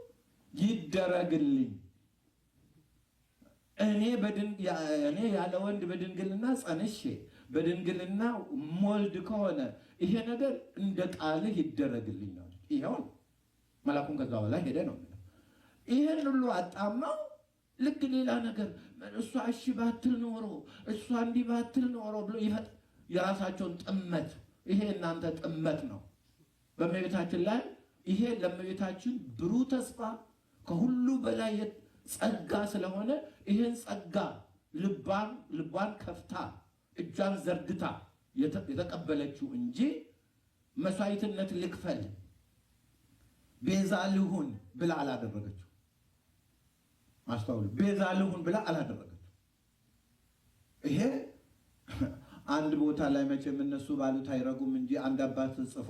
ይደረግልኝ እኔ ያለ ወንድ በድንግልና ጸንሼ በድንግልና ሞልድ ከሆነ ይሄ ነገር እንደ ቃልህ ይደረግልኝ ነው። ይሄው መልአኩም ከዛ በላይ ሄደ ነው። ይሄን ሁሉ አጣማው ልክ ሌላ ነገር እሷ እሺ ባትል ኖሮ እሷ እንዲህ ባትል ኖሮ ብሎ የራሳቸውን ጥመት፣ ይሄ እናንተ ጥመት ነው በእመቤታችን ላይ። ይሄ ለእመቤታችን ብሩህ ተስፋ ከሁሉ በላይ ጸጋ ስለሆነ ይሄን ጸጋ ልቧን ከፍታ እጇን ዘርግታ የተቀበለችው እንጂ መስዋዕትነት ልክፈል ቤዛ ልሁን ብላ አላደረገችው። ማስተዋሉ ቤዛ ልሁን ብላ አላደረገችው። ይሄ አንድ ቦታ ላይ መቼም እነሱ ባሉት አይረጉም እንጂ አንድ አባት ጽፎ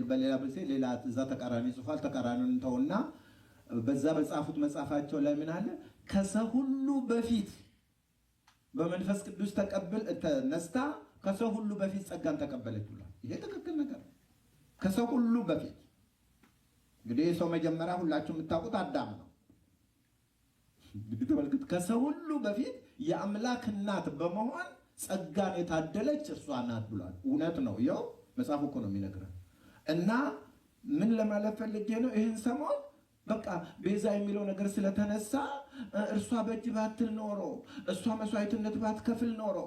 በሌላ ጊዜ ሌላ እዛ ተቃራኒ ጽፏል። ተቃራኒውን ተውና በዛ በጻፉት መጽሐፋቸው ላይ ምን አለ? ከሰው ሁሉ በፊት በመንፈስ ቅዱስ ተነስታ ከሰው ሁሉ በፊት ጸጋን ተቀበለች ብሏል። ይሄ ትክክል ነገር ነው። ከሰው ሁሉ በፊት እንግዲህ ሰው መጀመሪያ ሁላችሁ የምታውቁት አዳም ነው። እንግዲህ ተመልክት፣ ከሰው ሁሉ በፊት የአምላክ እናት በመሆን ጸጋን የታደለች እርሷ ናት ብሏል። እውነት ነው። ይኸው መጽሐፉ እኮ ነው የሚነግረን። እና ምን ለማለት ፈልጌ ነው? ይህን ሰሞን በቃ ቤዛ የሚለው ነገር ስለተነሳ እርሷ በእጅ ባትል ኖሮ እሷ መስዋዕትነት ባትከፍል ኖሮ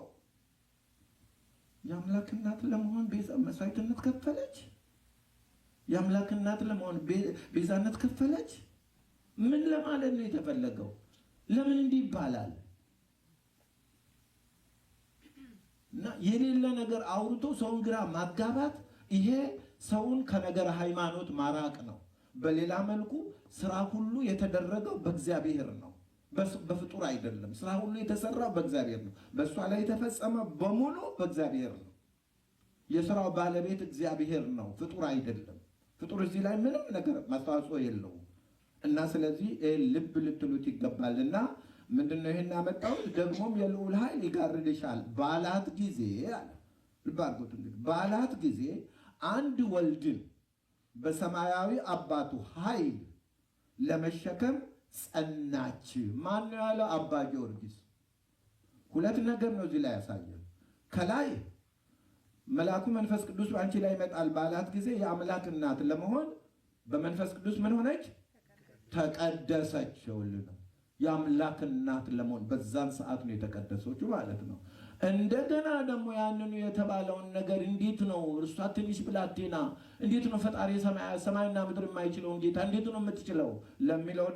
የአምላክ እናት ለመሆን ቤዛ መስዋዕትነት ከፈለች። የአምላክ እናት ለመሆን ቤዛነት ከፈለች። ምን ለማለት ነው የተፈለገው? ለምን እንዲህ ይባላል? እና የሌለ ነገር አውርቶ ሰውን ግራ ማጋባት፣ ይሄ ሰውን ከነገር ሃይማኖት ማራቅ ነው። በሌላ መልኩ ስራ ሁሉ የተደረገው በእግዚአብሔር ነው፣ በፍጡር አይደለም። ስራ ሁሉ የተሰራው በእግዚአብሔር ነው። በእሷ ላይ የተፈጸመ በሙሉ በእግዚአብሔር ነው። የስራው ባለቤት እግዚአብሔር ነው፣ ፍጡር አይደለም። ፍጡር እዚህ ላይ ምንም ነገር ማስተዋጽኦ የለውም። እና ስለዚህ ልብ ልትሉት ይገባልና ምንድነው ይሄን ያመጣው? ደግሞም የልዑል ኃይል ይጋርድሻል ባላት ጊዜ አለ። ልብ አድርጉት እንግዲህ ባላት ጊዜ አንድ ወልድን በሰማያዊ አባቱ ኃይል ለመሸከም ጸናች። ማን ነው ያለው? አባ ጊዮርጊስ። ሁለት ነገር ነው እዚህ ላይ ያሳያል። ከላይ መልአኩ መንፈስ ቅዱስ በአንቺ ላይ ይመጣል ባላት ጊዜ የአምላክ እናት ለመሆን በመንፈስ ቅዱስ ምን ሆነች? ተቀደሰች። ነው የአምላክ እናት ለመሆን በዛን ሰዓት ነው የተቀደሰችው ማለት ነው። እንደገና ደግሞ ያንኑ የተባለውን ነገር እንዴት ነው እርሷ ትንሽ ብላቴና እንዴት ነው ፈጣሪ ሰማይና ምድር የማይችለውን ጌታ እንዴት ነው የምትችለው ለሚለው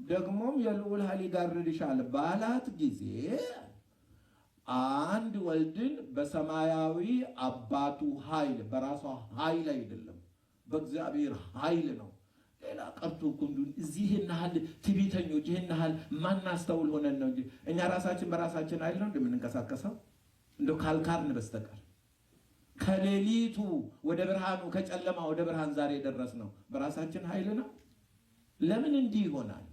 ደግሞም የልዑል ኃይል ይጋርድሻል ባላት ጊዜ አንድ ወልድን በሰማያዊ አባቱ ኃይል፣ በራሷ ኃይል አይደለም፣ በእግዚአብሔር ኃይል ነው። ሌላ ቀርቶ እዚህ ይህን ትዕቢተኞች ይህን ማናስተውል ሆነን ነው እንጂ እኛ ራሳችን በራሳችን ኃይል ነው እንደምንንቀሳቀሰው እንደው ካልካርን በስተቀር ከሌሊቱ ወደ ብርሃኑ ከጨለማ ወደ ብርሃን ዛሬ የደረስነው በራሳችን ኃይል ነው። ለምን እንዲህ ይሆናል?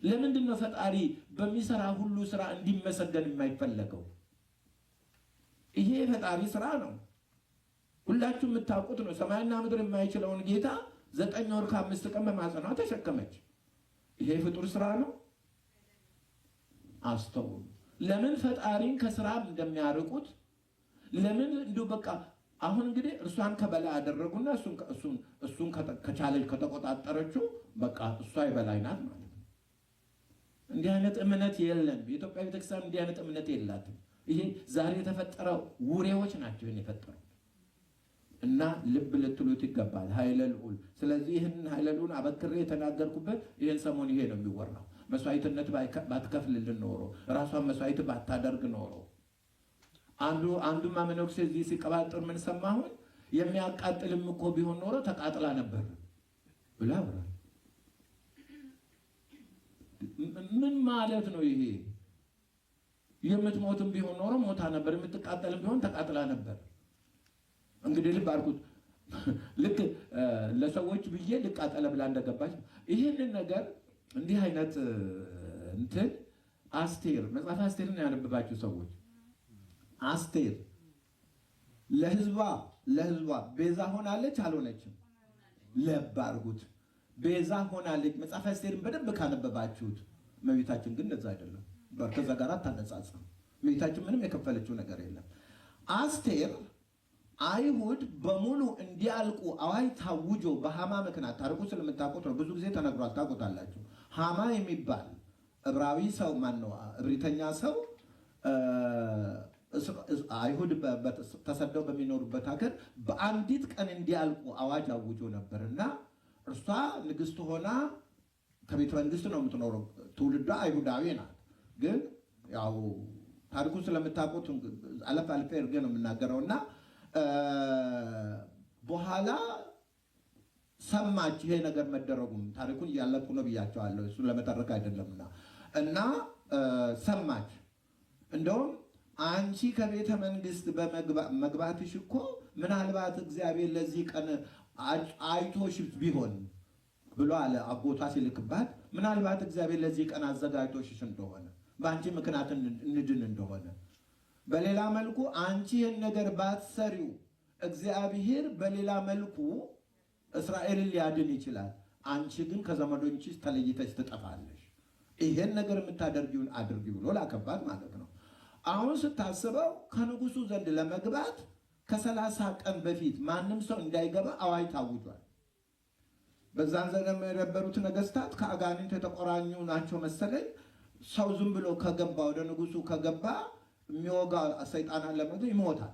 ለምንድን ነው ፈጣሪ በሚሰራ ሁሉ ስራ እንዲመሰገን የማይፈለገው? ይሄ ፈጣሪ ስራ ነው፣ ሁላችሁ የምታውቁት ነው። ሰማይና ምድር የማይችለውን ጌታ 9 ወር ከ5 ቀን በማጸኗ ተሸከመች። ይሄ ፍጡር ስራ ነው። አስተውሉ። ለምን ፈጣሪን ከስራ እንደሚያርቁት ለምን እንደው በቃ አሁን እንግዲህ እርሷን ከበላይ አደረጉና እሱን ከቻለች ከተቆጣጠረችው በቃ እሷ የበላይ ናት ማለት ነው። እንዲህ አይነት እምነት የለም። የኢትዮጵያ ቤተክርስቲያን እንዲህ አይነት እምነት የላትም። ይሄ ዛሬ የተፈጠረው ውሬዎች ናቸው የፈጠሩት። እና ልብ ልትሉት ይገባል ኃይለ ልዑል። ስለዚህ ይህን ኃይለ ልዑል አበክሬ የተናገርኩበት ይህን ሰሞን ይሄ ነው የሚወራው። መስዋዕትነት ባትከፍልልን ኖሮ ራሷን መስዋዕት ባታደርግ ኖሮ አንዱ መነኩሴ እዚህ ሲቀባጥር ምን ሰማሁን? የሚያቃጥልም እኮ ቢሆን ኖሮ ተቃጥላ ነበር ብላ አብራ። ምን ማለት ነው ይሄ? የምትሞትም ቢሆን ኖሮ ሞታ ነበር፣ የምትቃጠልም ቢሆን ተቃጥላ ነበር። እንግዲህ ልብ አድርጉት። ልክ ለሰዎች ብዬ ልቃጠለ ብላ እንደገባች ይህንን ነገር እንዲህ አይነት እንትን አስቴር መጽሐፍ አስቴርን ያነብባችሁ ሰዎች አስቴር ለህዝቧ ቤዛ ሆናለች አልሆነችም? ልብ አድርጉት። ቤዛ ሆናለች። መጽሐፍ አስቴርን በደንብ ካነበባችሁት። እመቤታችን ግን እንደዛ አይደለም። ከዛ ጋር ታነጻጽሩ። እመቤታችን ምንም የከፈለችው ነገር የለም። አስቴር አይሁድ በሙሉ እንዲያልቁ አዋጅ ታውጆ በሃማ ምክንያት ታሪኩ ስለምታውቁት ነው። ብዙ ጊዜ ተነግሯል፣ ታውቁታላችሁ። ሃማ የሚባል ዕብራዊ ሰው ማነው? እብሪተኛ ሰው አይሁድ ተሰደው በሚኖሩበት ሀገር በአንዲት ቀን እንዲያልቁ አዋጅ አውጆ ነበርና እርሷ ንግስት ሆና ከቤተ መንግስት ነው የምትኖረው። ትውልዷ አይሁዳዊ ናት። ግን ያው ታሪኩ ስለምታውቁት አለፍ አልፌ እርጌ ነው የምናገረውና በኋላ ሰማች ይሄ ነገር መደረጉም። ታሪኩን እያለፉ ነው ብያቸዋለሁ፣ እሱን ለመተረክ አይደለምና እና ሰማች። እንደውም አንቺ ከቤተ መንግስት በመግባትሽ እኮ ምናልባት እግዚአብሔር ለዚህ ቀን አይቶሽ ቢሆን ብሎ አለ አጎቷ ሲልክባት፣ ምናልባት እግዚአብሔር ለዚህ ቀን አዘጋጅቶሽ እንደሆነ በአንቺ ምክንያት እንድን እንደሆነ፣ በሌላ መልኩ አንቺ ይህን ነገር ባትሰሪው እግዚአብሔር በሌላ መልኩ እስራኤልን ሊያድን ይችላል። አንቺ ግን ከዘመዶችሽ ተለይተሽ ትጠፋለሽ። ይሄን ነገር የምታደርጊውን አድርጊ ብሎ ላከባት ማለት ነው። አሁን ስታስበው ከንጉሱ ዘንድ ለመግባት ከ30 ቀን በፊት ማንም ሰው እንዳይገባ አዋጅ ታውጇል። በዛን ዘመን የነበሩት ነገስታት ከአጋንንት የተቆራኙ ናቸው መሰለኝ። ሰው ዝም ብሎ ከገባ ወደ ንጉሱ ከገባ የሚወጋ ሰይጣን አለበት ይሞታል።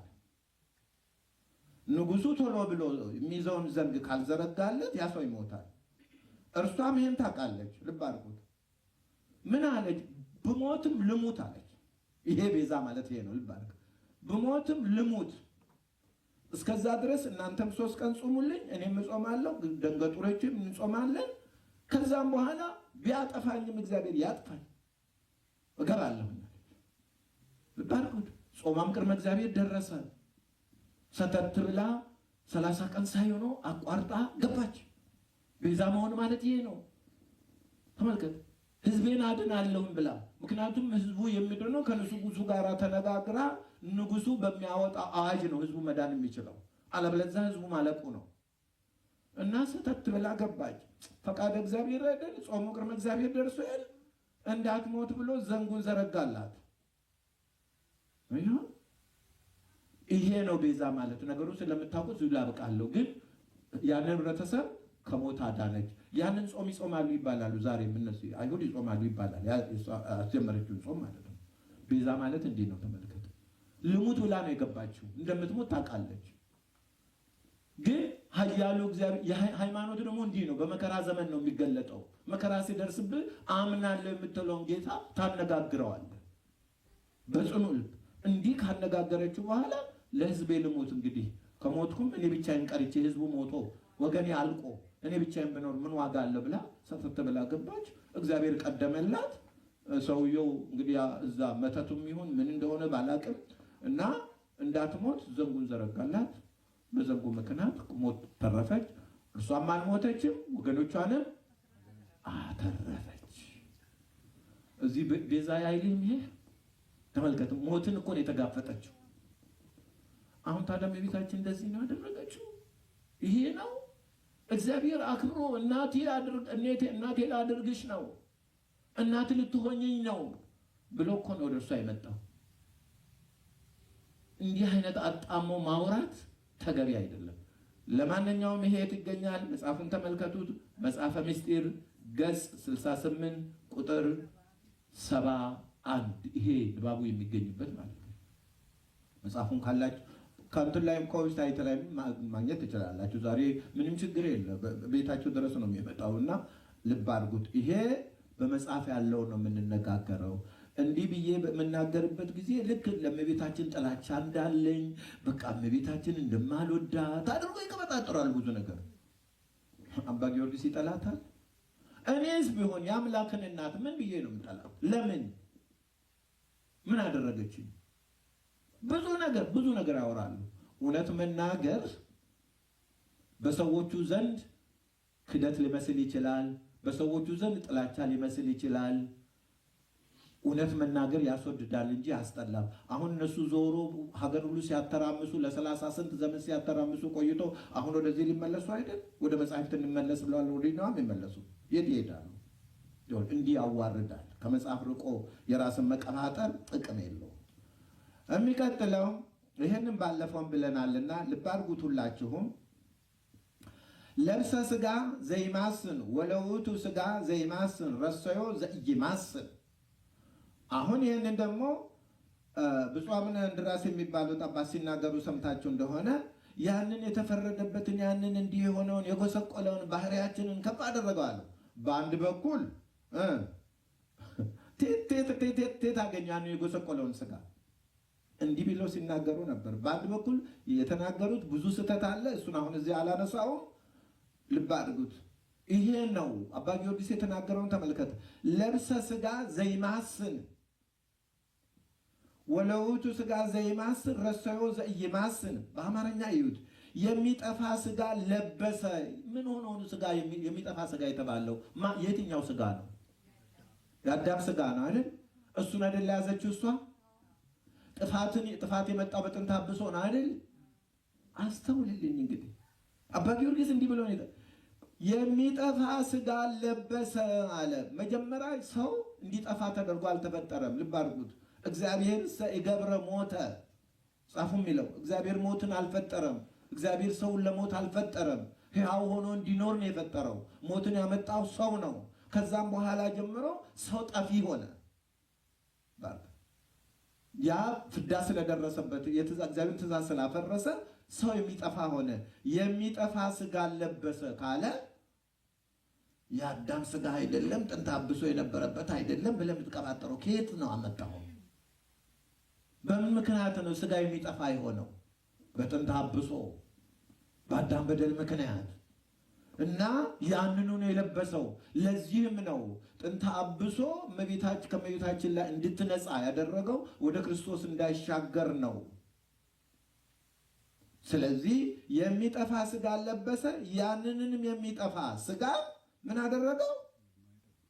ንጉሱ ቶሎ ብሎ የሚይዘውን ዘንግ ካልዘረጋለት ያ ሰው ይሞታል። እርሷም ይሄን ታውቃለች። ልብ አድርጉት። ምን አለች? ብሞትም ልሙት አለች። ይሄ ቤዛ ማለት ይሄ ነው። ልብ አድርግ። ብሞትም ልሙት፣ እስከዛ ድረስ እናንተም 3 ቀን ጾሙልኝ፣ እኔም እጾማለሁ፣ ደንገጡሮችም እንጾማለን። ከዛም በኋላ ቢያጠፋኝም እግዚአብሔር ያጥፋኝ እገባለሁ። ልብ አድርጉት። ጾማም ቅድመ እግዚአብሔር ደረሰ። ሰተት ብላ 30 ቀን ሳይሆነው አቋርጣ ገባች። ቤዛ መሆን ማለት ይሄ ነው። ተመልከት። ህዝቤን አድናለሁም ብላ። ምክንያቱም ህዝቡ የሚድነው ከንጉሱ ጋር ተነጋግራ ንጉሱ በሚያወጣ አዋጅ ነው ህዝቡ መዳን የሚችለው። አለበለዚያ ህዝቡ ማለቁ ነው። እና ሰተት ብላ ገባች። ፈቃደ እግዚአብሔር አይደል? ጾሙ ቅድመ እግዚአብሔር ደርሶ ያል እንዳትሞት ብሎ ዘንጉን ዘረጋላት። ይሄ ነው ቤዛ ማለት። ነገሩ ስለምታውቁት ዝም ላብቃለሁ። ግን ያንን ህብረተሰብ ከሞት አዳነች። ያንን ጾም ይጾማሉ ይባላሉ። ዛሬ እነሱ አይሁድ ይጾማሉ ይባላል። አስጀመረችውን ጾም ማለት ነው። ቤዛ ማለት እንዲህ ነው። ተመልከት። ልሙት ብላ ነው የገባችው። እንደምትሞት ታውቃለች። ግን ኃያሉ እግዚአብሔር ሃይማኖት ደግሞ እንዲህ ነው። በመከራ ዘመን ነው የሚገለጠው። መከራ ሲደርስብህ አምናለሁ የምትለውን ጌታ ታነጋግረዋለህ በጽኑ ልብ። እንዲህ ካነጋገረችው በኋላ ለህዝቤ ልሞት፣ እንግዲህ ከሞትኩም እኔ ብቻዬን ቀርቼ ህዝቡ ሞቶ ወገኔ አልቆ እኔ ብቻዬን ብኖር ምን ዋጋ አለ ብላ ሰተት ብላ ገባች። እግዚአብሔር ቀደመላት። ሰውየው እንግዲህ እዛ መተቱም ይሁን ምን እንደሆነ ባላቅም እና እንዳትሞት ዘንጉን ዘረጋላት። በዘንጉ ምክንያት ሞት ተረፈች። እርሷም አልሞተችም፣ ወገኖቿንም አተረፈች። እዚህ ቤዛ አይልም ይሄ። ተመልከቱ። ሞትን እኮ ነው የተጋፈጠችው። አሁን ታዲያ ቤታችን እንደዚህ ነው ያደረገችው። ይሄ ነው እግዚአብሔር አክብሮ እናቴ ላድርግሽ ነው፣ እናት ልትሆኝኝ ነው ብሎ እኮ ነው ወደ እርሷ የመጣው። እንዲህ አይነት አጣሞ ማውራት ተገቢ አይደለም። ለማንኛውም ይሄ ይገኛል። መጽሐፉን ተመልከቱት። መጽሐፈ ምስጢር ገጽ 68 ቁጥር 71 ይሄ ድባቡ የሚገኝበት ማለት ነው። መጽሐፉን ካላችሁ ከእንትን ላይም ከዌብሳይት ላይ ማግኘት ትችላላችሁ። ዛሬ ምንም ችግር የለም። ቤታችሁ ድረስ ነው የሚመጣውና ልብ አድርጉት። ይሄ በመጽሐፍ ያለው ነው የምንነጋገረው። እንዲህ ብዬ በምናገርበት ጊዜ ልክ ለእመቤታችን ጥላቻ እንዳለኝ በቃ እመቤታችን እንደማልወዳት አድርጎ ይቀበጣጥራል ብዙ ነገር። አባ ጊዮርጊስ ይጠላታል። እኔስ ቢሆን የአምላክን እናት ምን ብዬ ነው የምጠላው? ለምን? ምን አደረገችኝ? ብዙ ነገር ያወራሉ። እውነት መናገር በሰዎቹ ዘንድ ክደት ሊመስል ይችላል። በሰዎቹ ዘንድ ጥላቻ ሊመስል ይችላል። እውነት መናገር ያስወድዳል እንጂ ያስጠላል። አሁን እነሱ ዞሮ ሀገር ሁሉ ሲያተራምሱ ለ30 ስንት ዘመን ሲያተራምሱ ቆይቶ አሁን ወደዚህ ሊመለሱ አይደል? ወደ መጽሐፍት እንመለስ ብለዋል። ወዲህ ነው የሚመለሱ። የት ይሄዳሉ? እንዲህ ያዋርዳል። ከመጽሐፍ ርቆ የራስን መቀባጠር ጥቅም የለውም። የሚቀጥለው ይህንን ባለፈውን ብለናልና ልብ አድርጉት ሁላችሁም። ለብሰ ሥጋ ዘይማስን ወለውቱ ሥጋ ዘይማስን ረሰዮ ዘይማስን። አሁን ይህንን ደግሞ ብፁዕ አቡነ እንድርያስ የሚባሉት አባት ሲናገሩ ሰምታችሁ እንደሆነ ያንን የተፈረደበትን ያንን እንዲህ የሆነውን የጎሰቆለውን ባህሪያችንን ከፍ አደረገዋለሁ። በአንድ በኩል ቴት አገኘ ያንን የጎሰቆለውን ሥጋ እንዲህ ብለው ሲናገሩ ነበር። በአንድ በኩል የተናገሩት ብዙ ስህተት አለ። እሱን አሁን እዚህ አላነሳውም። ልብ አድርጉት። ይሄ ነው አባ ጊዮርጊስ የተናገረውን ተመልከት። ለብሰ ሥጋ ዘይማስን ወለውቱ ሥጋ ዘይማስን ረሰዮ ዘይማስን። በአማርኛ ይዩት። የሚጠፋ ሥጋ ለበሰ። ምን ሆኖ ሥጋ የሚጠፋ ሥጋ የተባለው የትኛው ሥጋ ነው? የአዳም ሥጋ ነው አይደል? እሱን አይደል ያዘችው እሷ? ጥፋት የመጣው በጥንተ አብሶ ነው አይደል? አስተውልልኝ እንግዲህ አባ ጊዮርጊስ እንዲህ ብሎ የሚጠፋ ሥጋ ለበሰ አለ። መጀመሪያ ሰው እንዲጠፋ ተደርጎ አልተፈጠረም። ልብ አድርጉት። እግዚአብሔር ሰይገብረ ሞተ ጻፉ የሚለው እግዚአብሔር ሞትን አልፈጠረም። እግዚአብሔር ሰውን ለሞት አልፈጠረም። ሕያው ሆኖ እንዲኖር ነው የፈጠረው። ሞትን ያመጣው ሰው ነው። ከዛም በኋላ ጀምሮ ሰው ጠፊ ሆነ። ያ ፍዳ ስለደረሰበት እግዚአብሔር ትእዛዝ ስላፈረሰ ሰው የሚጠፋ ሆነ። የሚጠፋ ሥጋ ለበሰ ካለ የአዳም ሥጋ አይደለም፣ ጥንተ አብሶ የነበረበት አይደለም ብለህ የምትቀባጠረው ከየት ነው አመጣው? በምን ምክንያት ነው ሥጋ የሚጠፋ የሆነው? በጥንተ አብሶ በአዳም በደል ምክንያት እና ያንኑ ነው የለበሰው። ለዚህም ነው ጥንተ አብሶ ከእመቤታችን ላይ እንድትነጻ ያደረገው ወደ ክርስቶስ እንዳይሻገር ነው። ስለዚህ የሚጠፋ ሥጋ ለበሰ። ያንንም የሚጠፋ ሥጋ ምን አደረገው?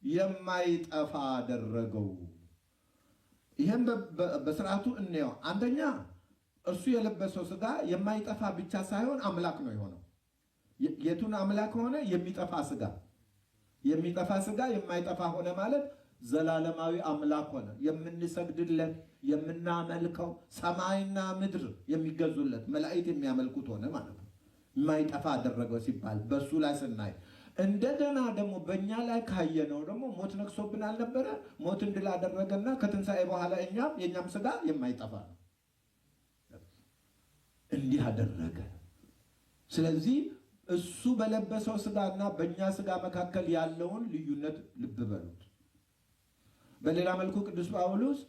የማይጠፋ አደረገው። ይህም በስርዓቱ እንየው። አንደኛ እርሱ የለበሰው ሥጋ የማይጠፋ ብቻ ሳይሆን አምላክ ነው የሆነው። የቱን አምላክ ሆነ? የሚጠፋ ሥጋ። የሚጠፋ ሥጋ የማይጠፋ ሆነ ማለት ዘላለማዊ አምላክ ሆነ። የምንሰግድለት የምናመልከው ሰማይና ምድር የሚገዙለት መላእክት የሚያመልኩት ሆነ ማለት ነው። የማይጠፋ አደረገው ሲባል በሱ ላይ ስናይ፣ እንደገና ደግሞ በእኛ ላይ ካየነው ደግሞ ሞት ነግሶብን አልነበረ? ሞት እንድል አደረገና ከትንሣኤ በኋላ የእኛም ሥጋ የማይጠፋ ነው። እንዲህ አደረገ። ስለዚህ እሱ በለበሰው ሥጋና በእኛ ሥጋ መካከል ያለውን ልዩነት ልብ በሉት። በሌላ መልኩ ቅዱስ ጳውሎስ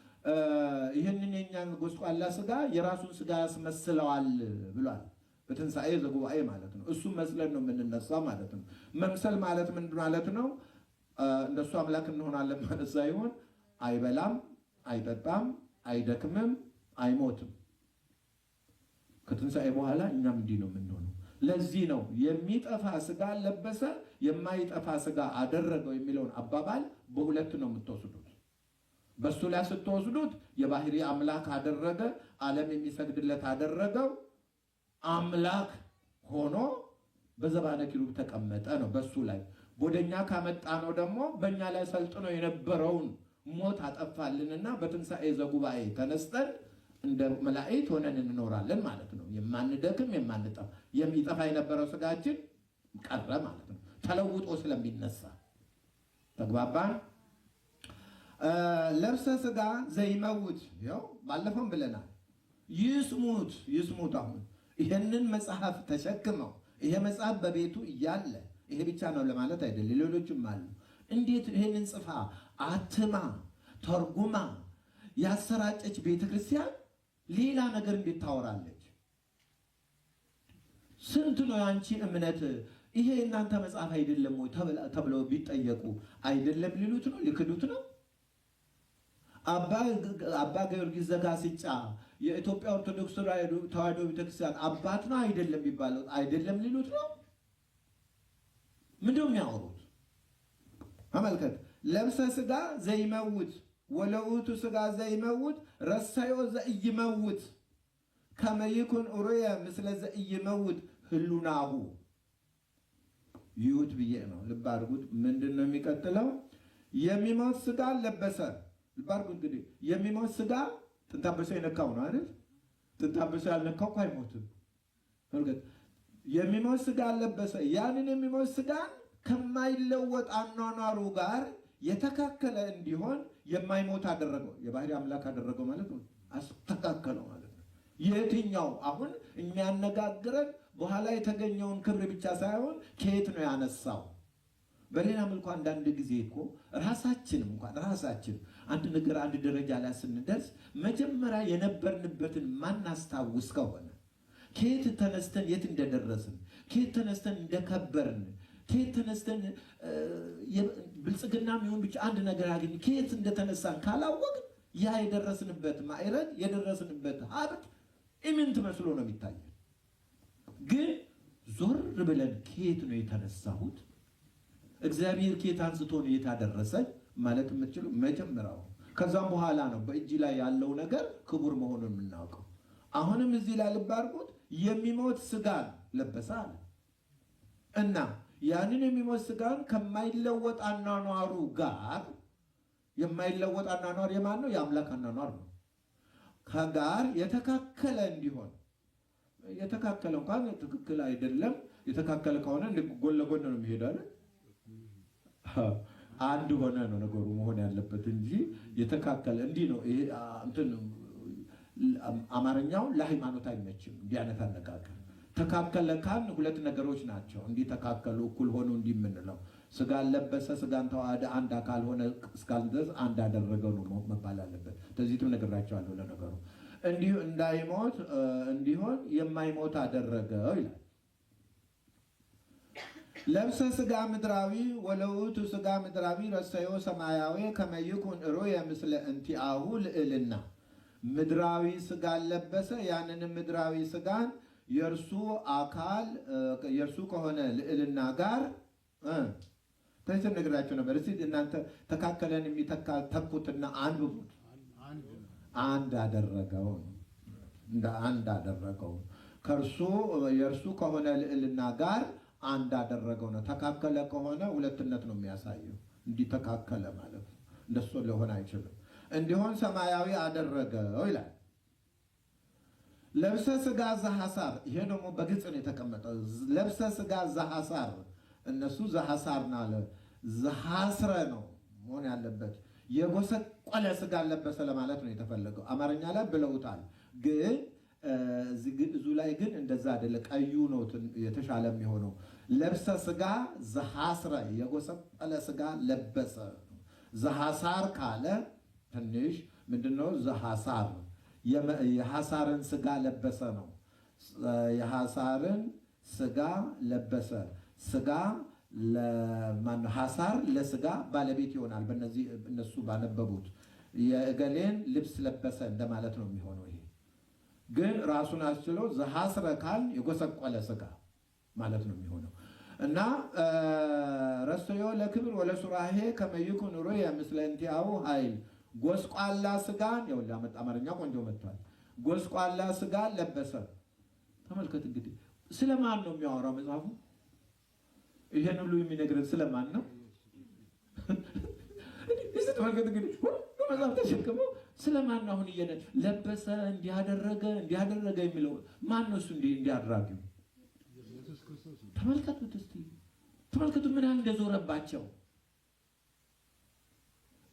ይህንን የኛን ጎስቋላ ሥጋ የራሱን ሥጋ ያስመስለዋል ብሏል። በትንሣኤ ዘጉባኤ ማለት ነው። እሱ መስለን ነው የምንነሳው ማለት ነው። መምሰል ማለት ምንድን ማለት ነው? እንደሱ አምላክ እንሆናለን ማለት ሳይሆን አይበላም፣ አይጠጣም፣ አይደክምም፣ አይሞትም። ከትንሣኤ በኋላ እኛም እንዲህ ነው የምንሆነው። ለዚህ ነው የሚጠፋ ሥጋ ለበሰ የማይጠፋ ሥጋ አደረገው የሚለውን አባባል በሁለት ነው የምትወስዱት። በሱ ላይ ስትወስዱት የባህሪ አምላክ አደረገ፣ ዓለም የሚሰግድለት አደረገው። አምላክ ሆኖ በዘባነ ኪሩብ ተቀመጠ ነው በሱ ላይ። ወደኛ ካመጣ ነው ደግሞ በእኛ ላይ ሰልጥኖ የነበረውን ሞት አጠፋልንና በትንሣኤ ዘጉባኤ ተነስተን እንደ መላእክት ሆነን እንኖራለን ማለት ነው። የማንደክም የማንጠፋ። የሚጠፋ የነበረው ሥጋችን ቀረ ማለት ነው፣ ተለውጦ ስለሚነሳ። ተግባባን? ለብሰ ሥጋ ዘይመውት፣ ያው ባለፈውም ብለናል። ይስሙት። አሁን ይህንን መጽሐፍ ተሸክመው ይሄ መጽሐፍ በቤቱ እያለ ይሄ ብቻ ነው ለማለት አይደለም፣ ሌሎችም አሉ። እንዴት ይሄንን ጽፋ አትማ ተርጉማ ያሰራጨች ቤተክርስቲያን ሌላ ነገር እንዴት ታወራለች? ስንት ነው ያንቺ እምነት? ይሄ እናንተ መጽሐፍ አይደለም ወይ ተብለው ቢጠየቁ አይደለም ሊሉት ነው? ሊክዱት ነው? አባ ጊዮርጊስ ዘጋስጫ የኢትዮጵያ ኦርቶዶክስ ተዋሕዶ ቤተክርስቲያን አባት ነው አይደለም ቢባለው አይደለም ሊሉት ነው? ምንድነው የሚያወሩት? ተመልከት። ለብሰ ሥጋ ዘይመውት ወለውቱ ሥጋ ዘይመውት ረሰዮ ዘኢይመውት ከመ ይኩን ኡርየ ምስለ ዘኢይመውት ህሉናሁ ይሁት ብዬ ነው። ልብ አድርጉት። ምንድን ነው የሚቀጥለው? የሚሞት ሥጋ ለበሰ። ልብ አድርጉት። እንግዲህ የሚሞት ሥጋ ጥንተ አንበሳ የነካው ነው አይደል? ጥንተ አንበሳ ያልነካው እኮ አይሞትም። የሚሞት ሥጋ ለበሰ። ያንን የሚሞት ሥጋን ከማይለወጥ አኗኗሩ ጋር የተካከለ እንዲሆን የማይሞት አደረገው። የባህሪ አምላክ አደረገው ማለት ነው። አስተካከለው ማለት ነው። የትኛው አሁን የሚያነጋግረን በኋላ የተገኘውን ክብር ብቻ ሳይሆን ከየት ነው ያነሳው? በሌላ መልኩ አንዳንድ ጊዜ እኮ ራሳችን አንድ ነገር አንድ ደረጃ ላይ ስንደርስ መጀመሪያ የነበርንበትን ማናስታውስ ከሆነ ከየት ተነስተን የት እንደደረስን፣ ከየት ተነስተን እንደከበርን፣ ከየት ተነስተን ብልጽግና የሚሆን ብቻ አንድ ነገር አገኝ ከየት እንደተነሳን ካላወቅ ያ የደረስንበት ማዕረግ የደረስንበት ሀብት ኢምንት መስሎ ነው የሚታየን። ግን ዞር ብለን ከየት ነው የተነሳሁት፣ እግዚአብሔር ከየት አንስቶ ነው የታደረሰኝ ማለት የምትችሉ መጀመሪያው። ከዛም በኋላ ነው በእጅ ላይ ያለው ነገር ክቡር መሆኑን የምናውቀው። አሁንም እዚህ ላይ ልብ አድርጉት። የሚሞት ሥጋን ለበሰ አለ እና ያንን የሚሞት ሥጋን ከማይለወጥ አኗኗሩ ጋር፣ የማይለወጥ አኗኗር የማን ነው? የአምላክ አኗኗር ነው። ከጋር የተካከለ እንዲሆን። የተካከለ እንኳን ትክክል አይደለም። የተካከለ ከሆነ ጎን ለጎን ነው የሚሄደው አይደል? አንድ ሆነ ነው ነገሩ መሆን ያለበት እንጂ የተካከለ እንዲህ ነው። ይሄ እንትን አማርኛው ለሃይማኖት አይመችም። እንዲህ አይነት አነጋገር ተካከለ ካል ሁለት ነገሮች ናቸው። እንዲህ ተካከሉ እኩል ሆኑ እንዲህ የምንለው ሥጋን ለበሰ ሥጋን ተዋሃደ አንድ አካል ሆነ እስካል ድረስ አንድ አደረገው ነው መባል አለበት። ስለዚህም ነግራቸዋለሁ። ለነገሩ እንዲሁ እንዳይሞት እንዲሆን የማይሞት አደረገው ይላል። ለብሰ ሥጋ ምድራዊ ወለውቱ ሥጋ ምድራዊ ረሰዮ ሰማያዊ ከመ ይኩን ሩየ ምስለ እንቲአሁ ልዕልና። ምድራዊ ሥጋን ለበሰ። ያንንም ምድራዊ ሥጋን የእርሱ አካል የእርሱ ከሆነ ልዕልና ጋር ተይተን ነግራችሁ ነበር። እስቲ እናንተ ተካከለን የሚተካ ተኩትና አንብቡት። አንድ አደረገው እንደ አንድ አደረገው ከእርሱ የእርሱ ከሆነ ልዕልና ጋር አንድ አደረገው ነው። ተካከለ ከሆነ ሁለትነት ነው የሚያሳየው። እንዲተካከለ ማለት ነው። እንደሱ ሊሆን አይችልም። እንዲሆን ሰማያዊ አደረገው ይላል። ለብሰ ሥጋ ዘሐሳር። ይሄ ደግሞ በግልጽ ነው የተቀመጠው። ለብሰ ሥጋ ዘሐሳር። እነሱ ዘሐሳር ናለ ዘሐስረ ነው መሆን ያለበት። የጎሰቆለ ሥጋ ለበሰ ለማለት ነው የተፈለገው። አማርኛ ላይ ብለውታል። ግን እዙ ላይ ግን እንደዛ አይደለ። ቀዩ ነው የተሻለ የሚሆነው። ለብሰ ሥጋ ዘሐስረ የጎሰቆለ ሥጋ ለበሰ። ዘሐሳር ካለ ትንሽ ምንድነው? ዘሐሳር የሐሳርን ሥጋ ለበሰ ነው። የሐሳርን ሥጋ ለበሰ። ሥጋ ሐሳር ለሥጋ ባለቤት ይሆናል። በእነዚህ እነሱ ባነበቡት የእገሌን ልብስ ለበሰ እንደማለት ነው የሚሆነው። ይሄ ግን ራሱን አስችሎ ዘሐስረ ካል የጎሰቆለ ሥጋ ማለት ነው የሚሆነው እና ረሰዮ ለክብር ወለሱራሄ ከመ ይኩን ሩየ ምስለ እንቲአሁ ኃይል። ጎስቋላ ሥጋን ይኸውልህ፣ አማርኛ ቆንጆ መጥቷል። ጎስቋላ ሥጋን ለበሰ። ተመልከት እንግዲህ ስለማን ነው የሚያወራው መጽሐፉ? ይሄን ሁሉ የሚነግረን ስለማን ነው? እዚህ ተመልከት እንግዲህ ሁሉ መጽሐፍ ተሸክሞ ስለማን ነው አሁን ለበሰ እንዲያደረገ የሚለው ማን ነው? እሱ እንዲያደራጊው ተመልከቱት እስቲ። ተመልከቱ ምን ያህል እንደዞረባቸው።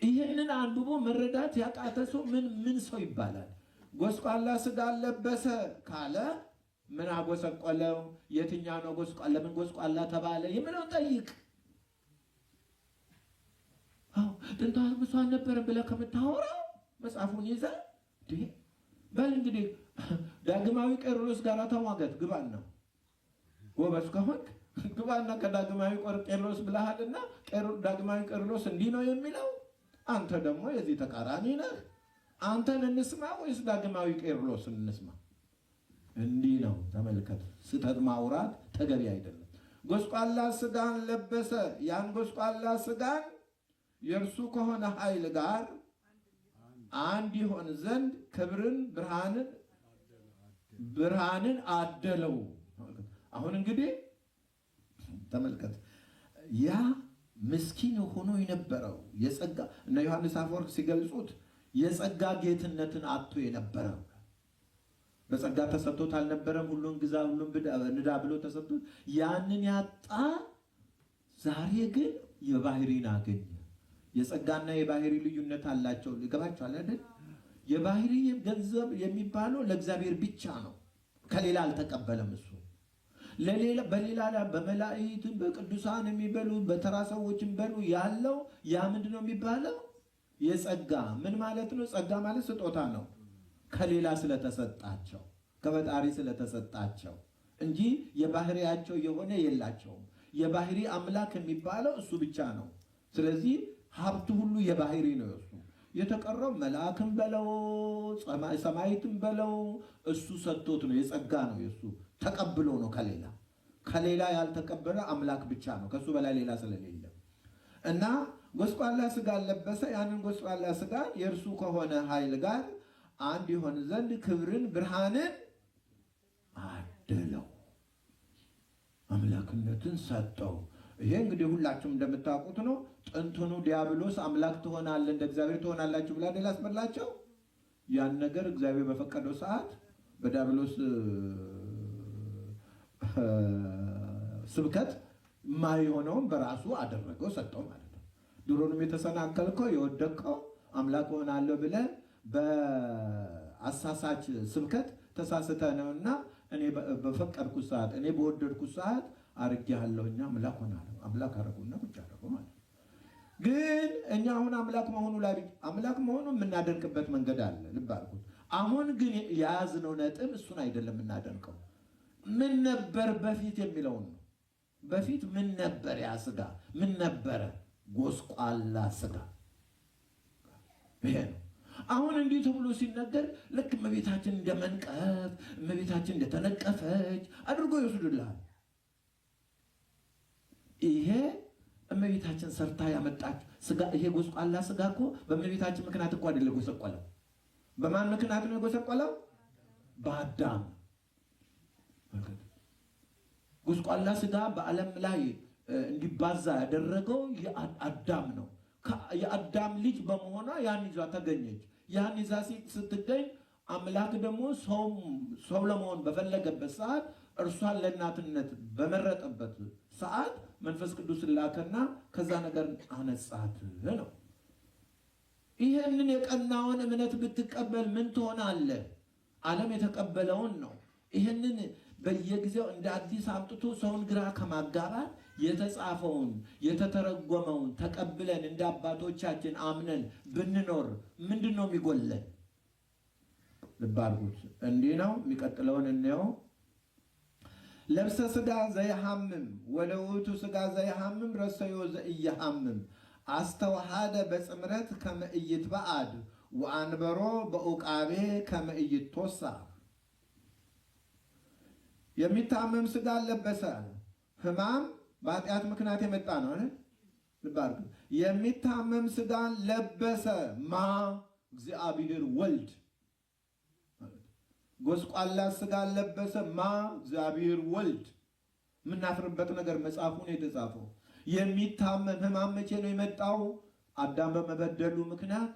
ይሄንን አንብቦ መረዳት ያቃተ ሰው ምን ሰው ይባላል? ጎስቋላ ሥጋን ለበሰ ካለ ምን አጎሰቆለው? የትኛው ነው ጎስቋላ? ለምን ጎስቋላ ተባለ? የምለው ጠይቅ። አዎ ጥንቷ ብሶ አልነበረም ብለህ ከምታወራው መጽሐፉን ይዘህ በል እንግዲህ ዳግማዊ ቄርሎስ ጋር ተሟገት ግባና ጎበዝ ከሆንክ ግባና ከዳግማዊ ቄርሎስ ብለሃልና ዳግማዊ ቄርሎስ እንዲህ ነው የሚለው፣ አንተ ደግሞ የዚህ ተቃራኒ ነህ። አንተን እንስማ ወይስ ዳግማዊ ቄርሎስን እንስማ? እንዲህ ነው። ተመልከት፣ ስህተት ማውራት ተገቢ አይደለም። ጎስቋላ ስጋን ለበሰ። ያን ጎስቋላ ስጋን የእርሱ ከሆነ ኃይል ጋር አንድ ይሆን ዘንድ ክብርን ብርሃንን አደለው። አሁን እንግዲህ ተመልከት፣ ያ ምስኪን ሆኖ የነበረው የጸጋ እነ ዮሐንስ አፈወርቅ ሲገልጹት የጸጋ ጌትነትን አጥቶ የነበረው በጸጋ ተሰጥቶት አልነበረም። ሁሉን ግዛ ሁሉን ንዳ ብሎ ተሰጥቶት ያንን ያጣ ዛሬ ግን የባህሪን አገኘ። የጸጋና የባህሪ ልዩነት አላቸው። ይገባችኋል አይደል? የባህሪ ገንዘብ የሚባለው ለእግዚአብሔር ብቻ ነው፣ ከሌላ አልተቀበለም። እሱ በሌላ በመላእክትም በቅዱሳን የሚበሉ በተራ ሰዎችም በሉ ያለው ያ ምንድን ነው የሚባለው? የጸጋ ምን ማለት ነው? ጸጋ ማለት ስጦታ ነው፣ ከሌላ ስለተሰጣቸው ከፈጣሪ ስለተሰጣቸው እንጂ የባህሪያቸው የሆነ የላቸውም። የባህሪ አምላክ የሚባለው እሱ ብቻ ነው። ስለዚህ ሀብቱ ሁሉ የባህሪ ነው እሱ። የተቀረው መልአክም በለው ሰማይትም በለው እሱ ሰጥቶት ነው፣ የጸጋ ነው የሱ ተቀብሎ ነው። ከሌላ ያልተቀበለ አምላክ ብቻ ነው፣ ከሱ በላይ ሌላ ስለሌለ እና ጎስቋላ ስጋ ለበሰ። ያንን ጎስቋላ ስጋ የእርሱ ከሆነ ኃይል ጋር አንድ ይሆን ዘንድ ክብርን ብርሃንን አደለው፣ አምላክነትን ሰጠው። ይሄ እንግዲህ ሁላችሁም እንደምታውቁት ነው። ጥንቱኑ ዲያብሎስ አምላክ ትሆናለህ እንደ እግዚአብሔር ትሆናላችሁ ብላ ላስበላቸው ያን ነገር እግዚአብሔር በፈቀደው ሰዓት በዲያብሎስ ስብከት የማይሆነውን በራሱ አደረገው፣ ሰጠው ማለት ነው። ድሮንም የተሰናከልከው የወደቅከው አምላክ ሆናለሁ ብለህ በአሳሳች ስብከት ተሳስተ ነውና እኔ በፈቀድኩት ሰዓት እኔ በወደድኩት ሰዓት አርጌሃለሁና አምላክ ሆናለሁ። አምላክ አረጉና ቁጭ አረጉ ማለት ነው። ግን እኛ አሁን አምላክ መሆኑ ላይ አምላክ መሆኑ የምናደንቅበት መንገድ አለ። ልብ አልኩት። አሁን ግን የያዝነው ነጥብ እሱን አይደለም የምናደንቀው፣ ምን ነበር በፊት የሚለውን ነው። በፊት ምን ነበር? ያ ስጋ ምን ነበረ? ጎስቋላ ስጋ። ይሄ ነው። አሁን እንዲህ ተብሎ ሲነገር ልክ እመቤታችን እንደመንቀፍ እመቤታችን እንደተነቀፈች አድርጎ ይወስዱልሃል። ይሄ እመቤታችን ሰርታ ያመጣች ስጋ፣ ይሄ ጎስቋላ ስጋ እኮ በእመቤታችን ምክንያት እኮ አይደለም የጎሰቆለው። በማን ምክንያት ነው የጎሰቆለው? በአዳም። ጎስቋላ ስጋ በዓለም ላይ እንዲባዛ ያደረገው የአዳም ነው። የአዳም ልጅ በመሆኗ ያን ይዛ ተገኘች። ያን ይዛ ስትገኝ አምላክ ደግሞ ሰው ለመሆን በፈለገበት ሰዓት እርሷን ለእናትነት በመረጠበት ሰዓት መንፈስ ቅዱስ ላከና ከዛ ነገር አነጻት ነው። ይህንን የቀናውን እምነት ብትቀበል ምን ትሆናለህ? ዓለም የተቀበለውን ነው። ይህንን በየጊዜው እንደ አዲስ አምጥቶ ሰውን ግራ ከማጋባት የተጻፈውን የተተረጎመውን ተቀብለን እንደ አባቶቻችን አምነን ብንኖር ምንድን ነው የሚጎለን? ልብ አድርጉት። እንዲህ ነው። የሚቀጥለውን እንየው። ለብሰ ስጋ ዘይሐምም ወለውቱ ስጋ ዘይሐምም ረሰዮ ዘኢየሐምም አስተዋሃደ በጽምረት ከመ ኢይትበአድ ወአንበሮ በዑቃቤ ከመ ኢይትወሳ። የሚታመም ስጋ ለበሰ። ሕማም በኃጢአት ምክንያት የመጣ ነው አይደል? ልብ አድርጉ። የሚታመም ስጋን ለበሰ ማ እግዚአብሔር ወልድ። ጎስቋላ ስጋ ለበሰ ማ እግዚአብሔር ወልድ። የምናፍርበት ነገር መጽሐፉን የተጻፈው የሚታመም ሕማም መቼ ነው የመጣው? አዳም በመበደሉ ምክንያት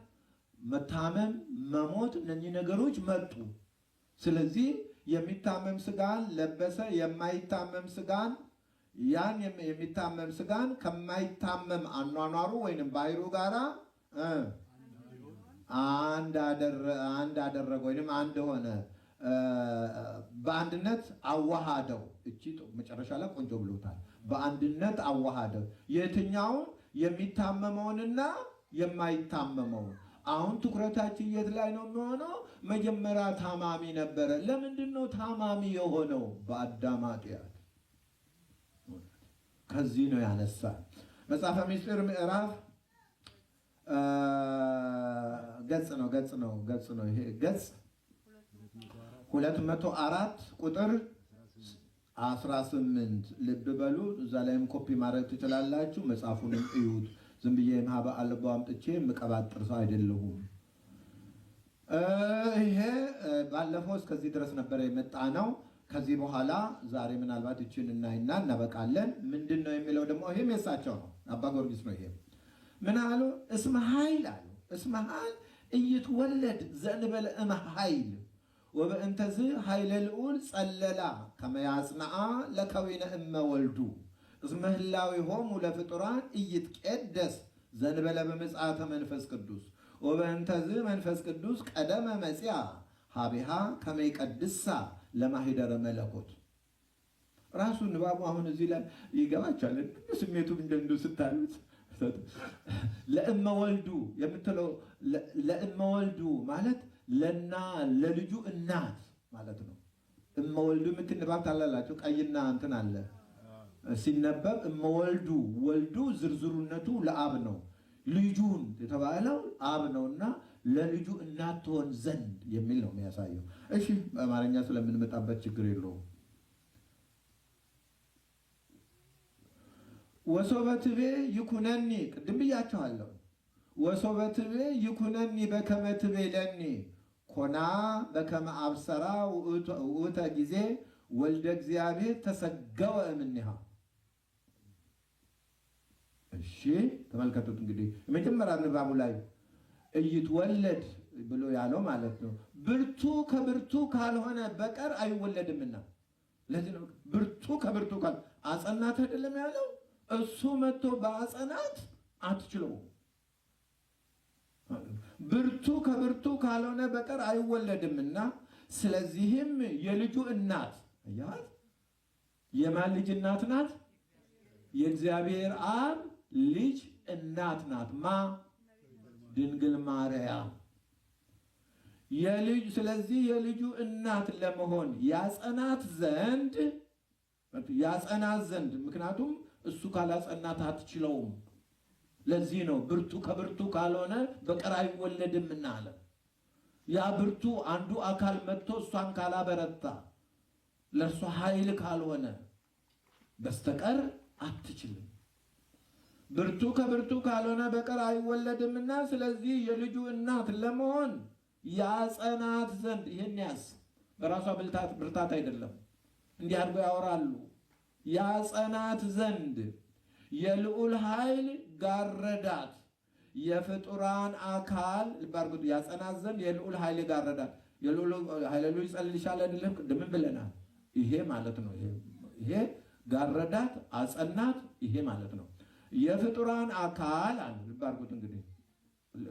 መታመም፣ መሞት፣ እነዚህ ነገሮች መጡ። ስለዚህ የሚታመም ስጋን ለበሰ። የማይታመም ስጋን ያን የሚታመም ስጋን ከማይታመም አኗኗሩ ወይንም ባህሩ ጋራ አንድ አደረገ ወይንም አንድ ሆነ፣ በአንድነት አዋሃደው። እቺ መጨረሻ ላይ ቆንጆ ብሎታል። በአንድነት አዋሃደው። የትኛውን? የሚታመመውንና የማይታመመው። አሁን ትኩረታችን የት ላይ ነው የሚሆነው? መጀመሪያ ታማሚ ነበረ። ለምንድን ነው ታማሚ የሆነው? በአዳም ኃጢአት። ከዚህ ነው ያነሳ መጽሐፈ ምስጢር ምዕራፍ ገጽ ነው ይሄ ገጽ 204 ቁጥር 18 ልብ በሉ። እዛ ላይም ኮፒ ማድረግ ትችላላችሁ። መጽሐፉንም እዩት። ዝም ብዬ ማህበ አልቦ አምጥቼ የምቀባጥር ሰው አይደለሁም። ይሄ ባለፈው እስከዚህ ድረስ ነበረ የመጣ ነው። ከዚህ በኋላ ዛሬ ምናልባት እችን እናይና እናበቃለን። ምንድን ነው የሚለው ደግሞ ይሄም የሳቸው ነው። አባ ጊዮርጊስ ነው። ይሄ ምን አሉ? እስመ ኃይል አሉ። እስመ ኃይል እይትወለድ ዘእንበለ እመ ኃይል ወበእንተዝ ኃይለ ልዑል ጸለላ ከመያጽንዓ ለከዊነ እመ ወልዱ እስመ ህላዌሆሙ ለፍጡራን እይትቄደስ ዘእንበለ በምጽአተ መንፈስ ቅዱስ ወበእንተዝ መንፈስ ቅዱስ ቀደመ መጽያ ሀቢሃ ከመ ይቀድሳ ለማሂደረ መለኮት። ራሱ ንባቡ አሁን እዚህ ላይ ይገባቻል። ስሜቱ እንደንዱ ስታዩት ለእመ ወልዱ የምትለው ለእመ ወልዱ ማለት ለልጁ እናት ማለት ነው። እመ ወልዱ የምትንባብ ታላላችሁ። ቀይና እንትን አለ ሲነበብ እመ ወልዱ። ወልዱ ዝርዝሩነቱ ለአብ ነው። ልጁን የተባለው አብ ነውና ለልጁ እናት ትሆን ዘንድ የሚል ነው የሚያሳየው። እሺ በአማርኛ ስለምንመጣበት ችግር የለውም። ወሶበትቤ ይኩነኒ ቅድም ብያቸዋለሁ። ወሶበትቤ ይኩነኒ በከመ ትቤለኒ ኮና በከመ አብሰራ ውእተ ጊዜ ወልደ እግዚአብሔር ተሰገወ እምኔሃ። እሺ ተመልከቱት እንግዲህ የመጀመሪያ ንባቡ ላይ እይትወለድ ብሎ ያለው ማለት ነው። ብርቱ ከብርቱ ካልሆነ በቀር አይወለድምና። ለዚህ ነው ብርቱ ከብርቱ አጸናት አይደለም ያለው። እሱ መጥቶ በአጸናት አትችለውም። ብርቱ ከብርቱ ካልሆነ በቀር አይወለድምና ስለዚህም የልጁ እናት አያት የማን ልጅ እናት ናት? የእግዚአብሔር አብ ልጅ እናት ናት። ማ ድንግል ማርያም የልጅ ስለዚህ የልጁ እናት ለመሆን ያጸናት ዘንድ ምክንያቱም እሱ ካላጸናት አትችለውም። ለዚህ ነው ብርቱ ከብርቱ ካልሆነ በቀር አይወለድምና አለ። ያ ብርቱ አንዱ አካል መጥቶ እሷን ካላበረታ ለእርሷ ኃይል ካልሆነ በስተቀር አትችልም። ብርቱ ከብርቱ ካልሆነ በቀር አይወለድምና ስለዚህ የልጁ እናት ለመሆን ያጸናት ዘንድ። ይህን ያስ በራሷ ብርታት አይደለም፣ እንዲህ አድርገው ያወራሉ። ያጸናት ዘንድ የልዑል ኃይል ጋረዳት የፍጡራን አካል ልባርጉት። ያጸናት ዘንድ የልዑል ኃይል ጋረዳት። የልዑል ኃይል ይጸልልሻል አይደለም? ቅድም ብለናል። ይሄ ማለት ነው። ይሄ ጋረዳት አጸናት፣ ይሄ ማለት ነው። የፍጡራን አካል አለ። ልባርጉት እንግዲህ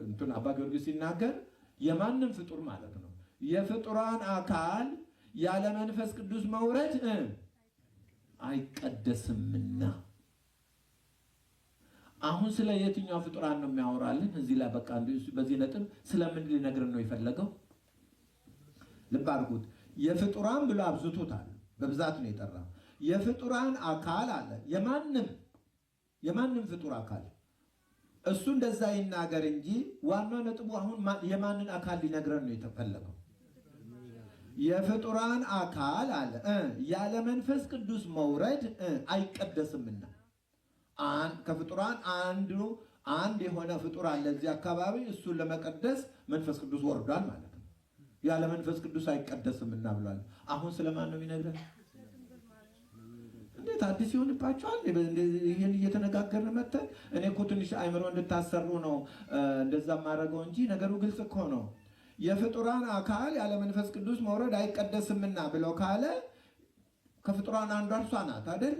እንትን አባ ጊዮርጊስ ሲናገር የማንም ፍጡር ማለት ነው። የፍጡራን አካል ያለ መንፈስ ቅዱስ መውረድ አይቀደስምና። አሁን ስለ የትኛው ፍጡራን ነው የሚያወራልን? እዚህ ላይ በቃ በዚህ ነጥብ ስለምን ሊነግረን ነው የፈለገው? ልብ አድርጉት። የፍጡራን ብሎ አብዝቶታል። በብዛት ነው የጠራው። የፍጡራን አካል አለ። የማንም ፍጡር አካል እሱ እንደዛ ይናገር እንጂ ዋናው ነጥቡ አሁን የማንን አካል ሊነግረን ነው የተፈለገው? የፍጡራን አካል አለ ያለ መንፈስ ቅዱስ መውረድ አይቀደስምና። ከፍጡራን አንድ የሆነ ፍጡር አለ እዚህ አካባቢ። እሱን ለመቀደስ መንፈስ ቅዱስ ወርዷል ማለት ነው። ያለ መንፈስ ቅዱስ አይቀደስምና ብሏል። አሁን ስለማን ነው የሚነግረን? እንዴት አዲስ ይሆንባቸዋል? ይህን እየተነጋገርን መተን እኔ እኮ ትንሽ አይምሮ እንድታሰሩ ነው እንደዛ ማድረገው እንጂ ነገሩ ግልጽ እኮ ነው። የፍጡራን አካል ያለ መንፈስ ቅዱስ መውረድ አይቀደስምና ብሎ ካለ ከፍጡራን አንዷ እርሷ ናት አይደል?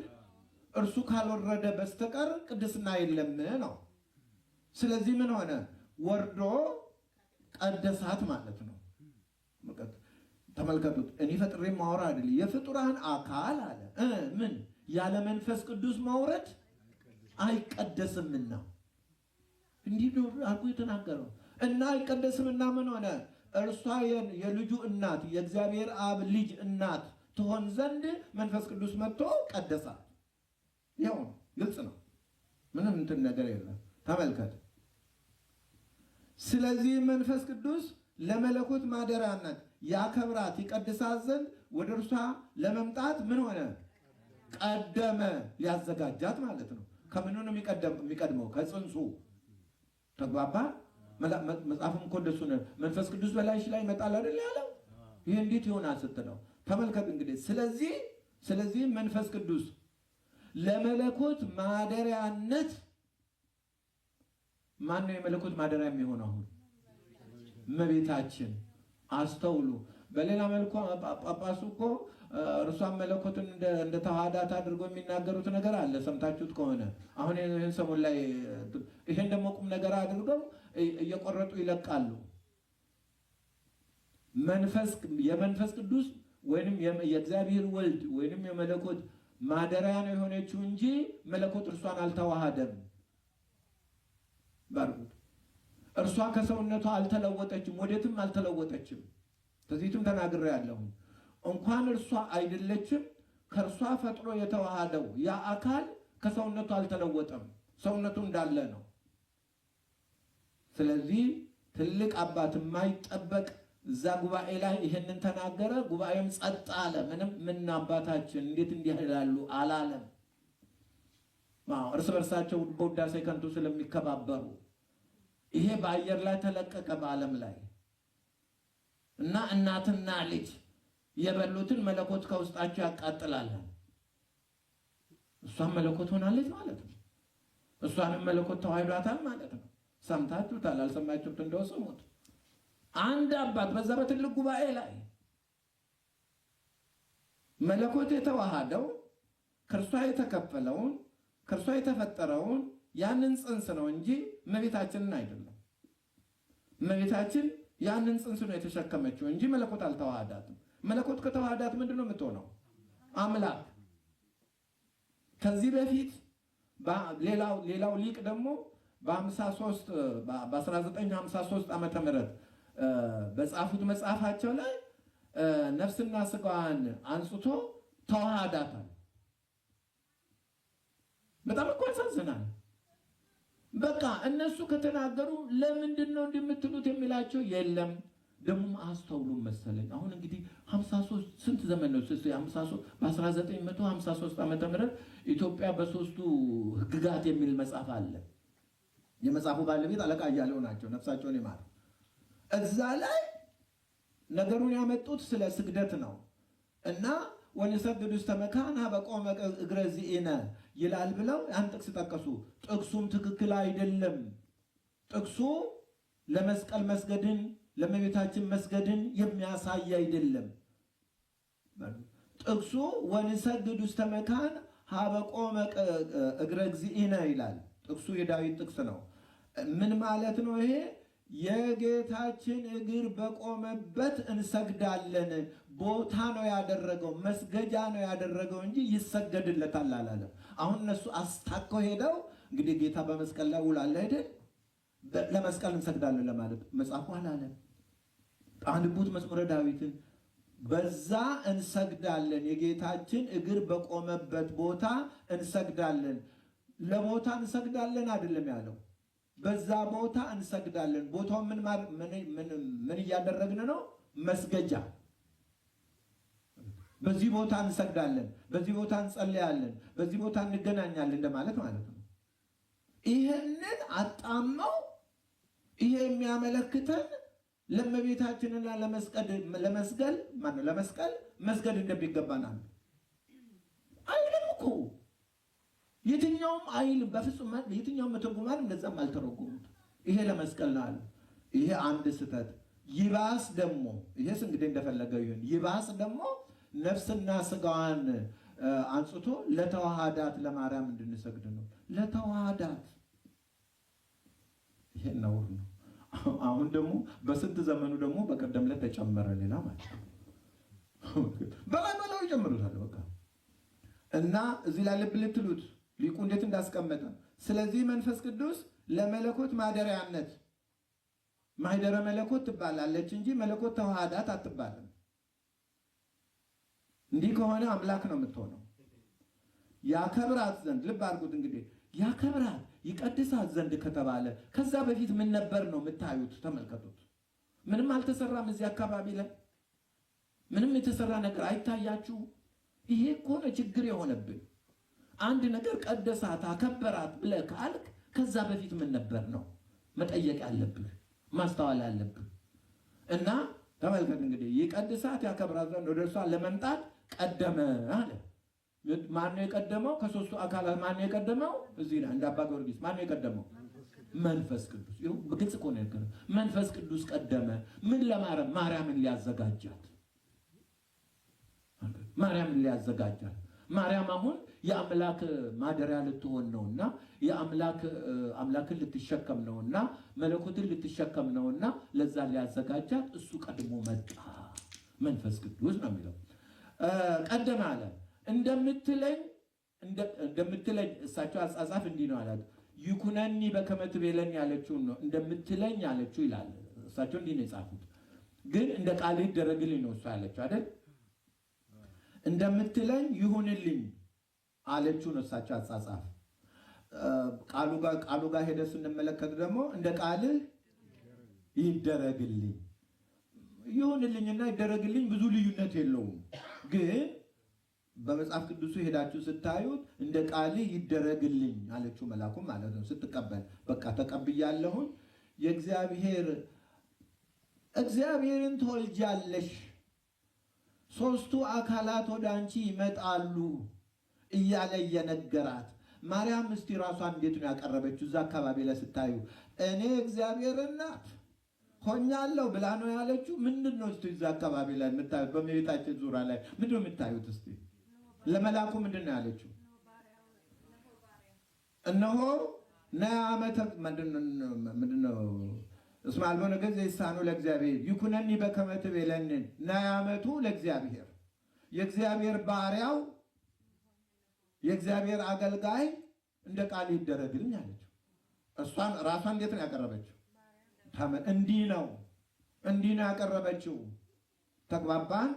እርሱ ካልወረደ በስተቀር ቅድስና የለም ነው። ስለዚህ ምን ሆነ? ወርዶ ቀደሳት ማለት ነው። ተመልከቱት። እኔ ፈጥሬ ማወራ አይደል? የፍጡራን አካል አለ ምን ያለ መንፈስ ቅዱስ መውረድ አይቀደስምና። እንዲህ ነው አልኩ የተናገረው። እና አይቀደስምና ምን ሆነ? እርሷ የልጁ እናት የእግዚአብሔር አብ ልጅ እናት ትሆን ዘንድ መንፈስ ቅዱስ መጥቶ ቀደሳት። ያው ግልጽ ነው፣ ምንም እንትን ነገር የለም። ተመልከት። ስለዚህ መንፈስ ቅዱስ ለመለኮት ማደሪያነት ያከብራት ይቀድሳት ዘንድ ወደ እርሷ ለመምጣት ምን ሆነ? ቀደመ። ሊያዘጋጃት ማለት ነው። ከምኑ ነው የሚቀድመው? ከጽንሱ። ተግባባ? መጽሐፍም እኮ እንደሱ ነው። መንፈስ ቅዱስ በላይሽ ላይ ይመጣል አይደል ያለው? ይህ እንዴት ይሆናል ስትለው ተመልከት እንግዲህ። ስለዚህ መንፈስ ቅዱስ ለመለኮት ማደሪያነት ማን ነው የመለኮት ማደሪያ የሚሆነው? አሁን እመቤታችን። አስተውሉ። በሌላ መልኩ ጳጳሱ እኮ እርሷን መለኮትን እንደ ተዋህዳት አድርጎ የሚናገሩት ነገር አለ፣ ሰምታችሁት ከሆነ። አሁን ይህን ሰሞን ላይ ይሄን ደግሞ ቁም ነገር አድርገው እየቆረጡ ይለቃሉ። የመንፈስ ቅዱስ ወይንም የእግዚአብሔር ወልድ ወይንም የመለኮት ማደሪያ ነው የሆነችው እንጂ መለኮት እርሷን አልተዋሃደም። ባርኩት። እርሷ ከሰውነቷ አልተለወጠችም፣ ወዴትም አልተለወጠችም። ከዚህም ተናግሬያለሁ። እንኳን እርሷ አይደለችም፣ ከእርሷ ፈጥሮ የተዋሃደው ያ አካል ከሰውነቱ አልተለወጠም፣ ሰውነቱ እንዳለ ነው። ስለዚህ ትልቅ አባት የማይጠበቅ እዛ ጉባኤ ላይ ይሄንን ተናገረ። ጉባኤም ጸጥ አለ። ምን አባታችን እንዴት እንዲህ ይላሉ አላለም። እርስ በርሳቸው በውዳሴ ከንቱ ስለሚከባበሩ ይሄ በአየር ላይ ተለቀቀ በዓለም ላይ እና እናትና ልጅ የበሉትን መለኮት ከውስጣቸው ያቃጥላል። እሷም መለኮት ሆናለች ማለት ነው። እሷንም መለኮት ተዋህዷታል ማለት ነው። ሰምታችሁታል። አልሰማችሁት እንደው ስሙት። አንድ አባት በዛ በትልቅ ጉባኤ ላይ መለኮት የተዋሃደው ከእርሷ የተከፈለውን ከእርሷ የተፈጠረውን ያንን ጽንስ ነው እንጂ እመቤታችንን አይደለም። እመቤታችን ያንን ጽንስ ነው የተሸከመችው እንጂ መለኮት አልተዋሃዳትም። መለኮት ከተዋሃዳት ምንድን ነው የምትሆነው? አምላክ። ከዚህ በፊት ሌላው ሊቅ ደግሞ በ1953 ዓመተ ምህረት በጻፉት መጽሐፋቸው ላይ ነፍስና ስጋዋን አንጽቶ ተዋሃዳታል። በጣም እኮ ያሳዝናል። በቃ እነሱ ከተናገሩ ለምንድን ነው እንደምትሉት የሚላቸው የለም። ደግሞ አስተውሉ መሰለኝ። አሁን እንግዲህ 53 ስንት ዘመን ነው? በ1953 ዓመተ ምህረት ኢትዮጵያ በሶስቱ ህግጋት የሚል መጽሐፍ አለ። የመጽሐፉ ባለቤት አለቃ እያለው ናቸው፣ ነፍሳቸውን ይማር። እዛ ላይ ነገሩን ያመጡት ስለ ስግደት ነው እና ወንሰግድ ውስተ መካነ በቆመ እግረ ዚእነ ይላል ብለው ያን ጥቅስ ጠቀሱ። ጥቅሱም ትክክል አይደለም። ጥቅሱ ለመስቀል መስገድን ለእመቤታችን መስገድን የሚያሳይ አይደለም። ጥቅሱ ወንሰግድ ውስተ መካነ በቆመ እግረ ዚእነ ይላል። ጥቅሱ የዳዊት ጥቅስ ነው። ምን ማለት ነው ይሄ? የጌታችን እግር በቆመበት እንሰግዳለን። ቦታ ነው ያደረገው፣ መስገጃ ነው ያደረገው እንጂ ይሰገድለታል አላለም። አሁን እነሱ አስታከው ሄደው እንግዲህ ጌታ በመስቀል ላይ ውሏል አይደል? ለመስቀል እንሰግዳለን ለማለት መጽሐፉ አላለም። አንብቡት መዝሙረ ዳዊትን። በዛ እንሰግዳለን፣ የጌታችን እግር በቆመበት ቦታ እንሰግዳለን። ለቦታ እንሰግዳለን አይደለም ያለው፣ በዛ ቦታ እንሰግዳለን። ቦታው ምን እያደረግን ነው? መስገጃ። በዚህ ቦታ እንሰግዳለን፣ በዚህ ቦታ እንጸልያለን፣ በዚህ ቦታ እንገናኛለን እንደማለት ማለት ነው። ይህንን አጣመው ይሄ የሚያመለክተን ለእመቤታችንና ለመስቀል መስገድ እንደሚገባናል አይልም እኮ። የትኛውም አይልም በፍጹም። የትኛውም መተርጉማን እንደዛም አልተረጎሙት። ይሄ ለመስቀል ነው አለ። ይሄ አንድ ስህተት። ይባስ ደግሞ ይሄስ እንግዲህ እንደፈለገው ይሁን። ይባስ ደግሞ ነፍስና ስጋዋን አንጽቶ ለተዋሃዳት ለማርያም እንድንሰግድ ነው። ለተዋሃዳት ይሄ ነውር ነው። አሁን ደግሞ በስንት ዘመኑ ደግሞ በቀደም ላይ ተጨመረ ሌላ ማለት ነው። በቀደም ይጨምሩታል በቃ። እና እዚህ ላይ ልብ ልትሉት ሊቁ እንዴት እንዳስቀመጠ። ስለዚህ መንፈስ ቅዱስ ለመለኮት ማደሪያነት ማህደረ መለኮት ትባላለች እንጂ መለኮት ተዋህዳት አትባልም። እንዲህ ከሆነ አምላክ ነው የምትሆነው። ያከብራት ዘንድ ልብ አድርጉት እንግዲህ ያከብራት ይቀድሳት ዘንድ ከተባለ ከዛ በፊት ምን ነበር ነው የምታዩት? ተመልከቱት። ምንም አልተሰራም። እዚህ አካባቢ ላይ ምንም የተሰራ ነገር አይታያችሁ? ይሄ እኮ ነው ችግር የሆነብን። አንድ ነገር ቀደሳት አከበራት ብለህ ካልክ ከዛ በፊት ምን ነበር ነው መጠየቅ ያለብህ፣ ማስተዋል ያለብህ። እና ተመልከት እንግዲህ ይቀድሳት ያከብራት ዘንድ ወደ እርሷ ለመምጣት ቀደመ አለ። ማን ነው የቀደመው? ከሶስቱ አካላት ማን ነው የቀደመው? እዚህ ላይ እንደ አባ ጊዮርጊስ ማን ነው የቀደመው? መንፈስ ቅዱስ። ይኸው በግልጽ እኮ ነው የነገረው። መንፈስ ቅዱስ ቀደመ። ምን ለማረም? ማርያምን ሊያዘጋጃት። ማርያምን ሊያዘጋጃት። ማርያም አሁን የአምላክ ማደሪያ ልትሆን ነውና አምላክን ልትሸከም ነውና መለኮትን ልትሸከም ነውና ለዛ ሊያዘጋጃት እሱ ቀድሞ መጣ። መንፈስ ቅዱስ ነው የሚለው። ቀደመ አለ። እንደምትለኝ እሳቸው አጻጻፍ እንዲህ ነው አላት። ይኩነኒ በከመ ትቤለኒ ያለችውን ነው እንደምትለኝ ያለችው ይላል። እሳቸው እንዲህ ነው የጻፉት። ግን እንደ ቃል ይደረግልኝ ነው እሷ ያለችው አይደል? እንደምትለኝ ይሁንልኝ አለችው ነው እሳቸው አጻጻፍ። ቃሉ ጋር ሄደ ስንመለከት ደግሞ እንደ ቃል ይደረግልኝ። ይሁንልኝና ይደረግልኝ ብዙ ልዩነት የለውም። ግን በመጽሐፍ ቅዱሱ ሄዳችሁ ስታዩት እንደ ቃል ይደረግልኝ አለችው መልአኩ ማለት ነው። ስትቀበል በቃ ተቀብያለሁኝ። እግዚአብሔርን ትወልጃለሽ፣ ሶስቱ አካላት ወደ አንቺ ይመጣሉ እያለ እየነገራት ማርያም እስቲ ራሷን እንዴት ነው ያቀረበችው? እዛ አካባቢ ላይ ስታዩ እኔ እግዚአብሔር እናት ሆኛለሁ ብላ ነው ያለችው። ምንድን ነው እስቲ እዛ አካባቢ ላይ የምታዩት? በእመቤታችን ዙሪያ ላይ ምንድን ነው የምታዩት? እስቲ ለመላኩ ምንድን ነው ያለችው? እነሆ ነአመተ ምንድን ነው እስመ አልቦ ነገር ዘይሳኑ ለእግዚአብሔር ይኩነኒ በከመ ትቤለኒ ነአመቱ ለእግዚአብሔር። የእግዚአብሔር ባሪያው የእግዚአብሔር አገልጋይ እንደ ቃል ይደረግልኝ አለችው። እሷን ራሷን እንዴት ነው ያቀረበችው? እንዲህ ነው ያቀረበችው። ተግባባን?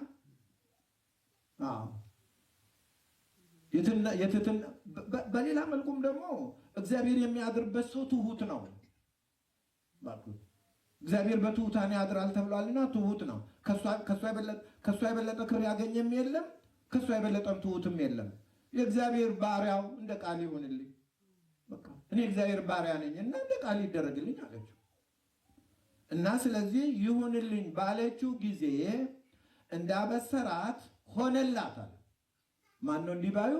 በሌላ መልኩም ደግሞ እግዚአብሔር የሚያድርበት ሰው ትሁት ነው። እግዚአብሔር በትሁታን ያድራል ተብሏልና ትሁት ነው። ከሷ የበለጠ ክብር ያገኘም የለም፣ ከሷ የበለጠም ትሁትም የለም። የእግዚአብሔር ባሪያው እንደ ቃል ይሁንልኝ፣ በቃ እኔ እግዚአብሔር ባሪያ ነኝ እና እንደ ቃል ይደረግልኝ አለችው። እና ስለዚህ ይሁንልኝ ባለችው ጊዜ እንዳበሰራት ሆነላት አለ። ማን ነው እንዲህ ባዩ?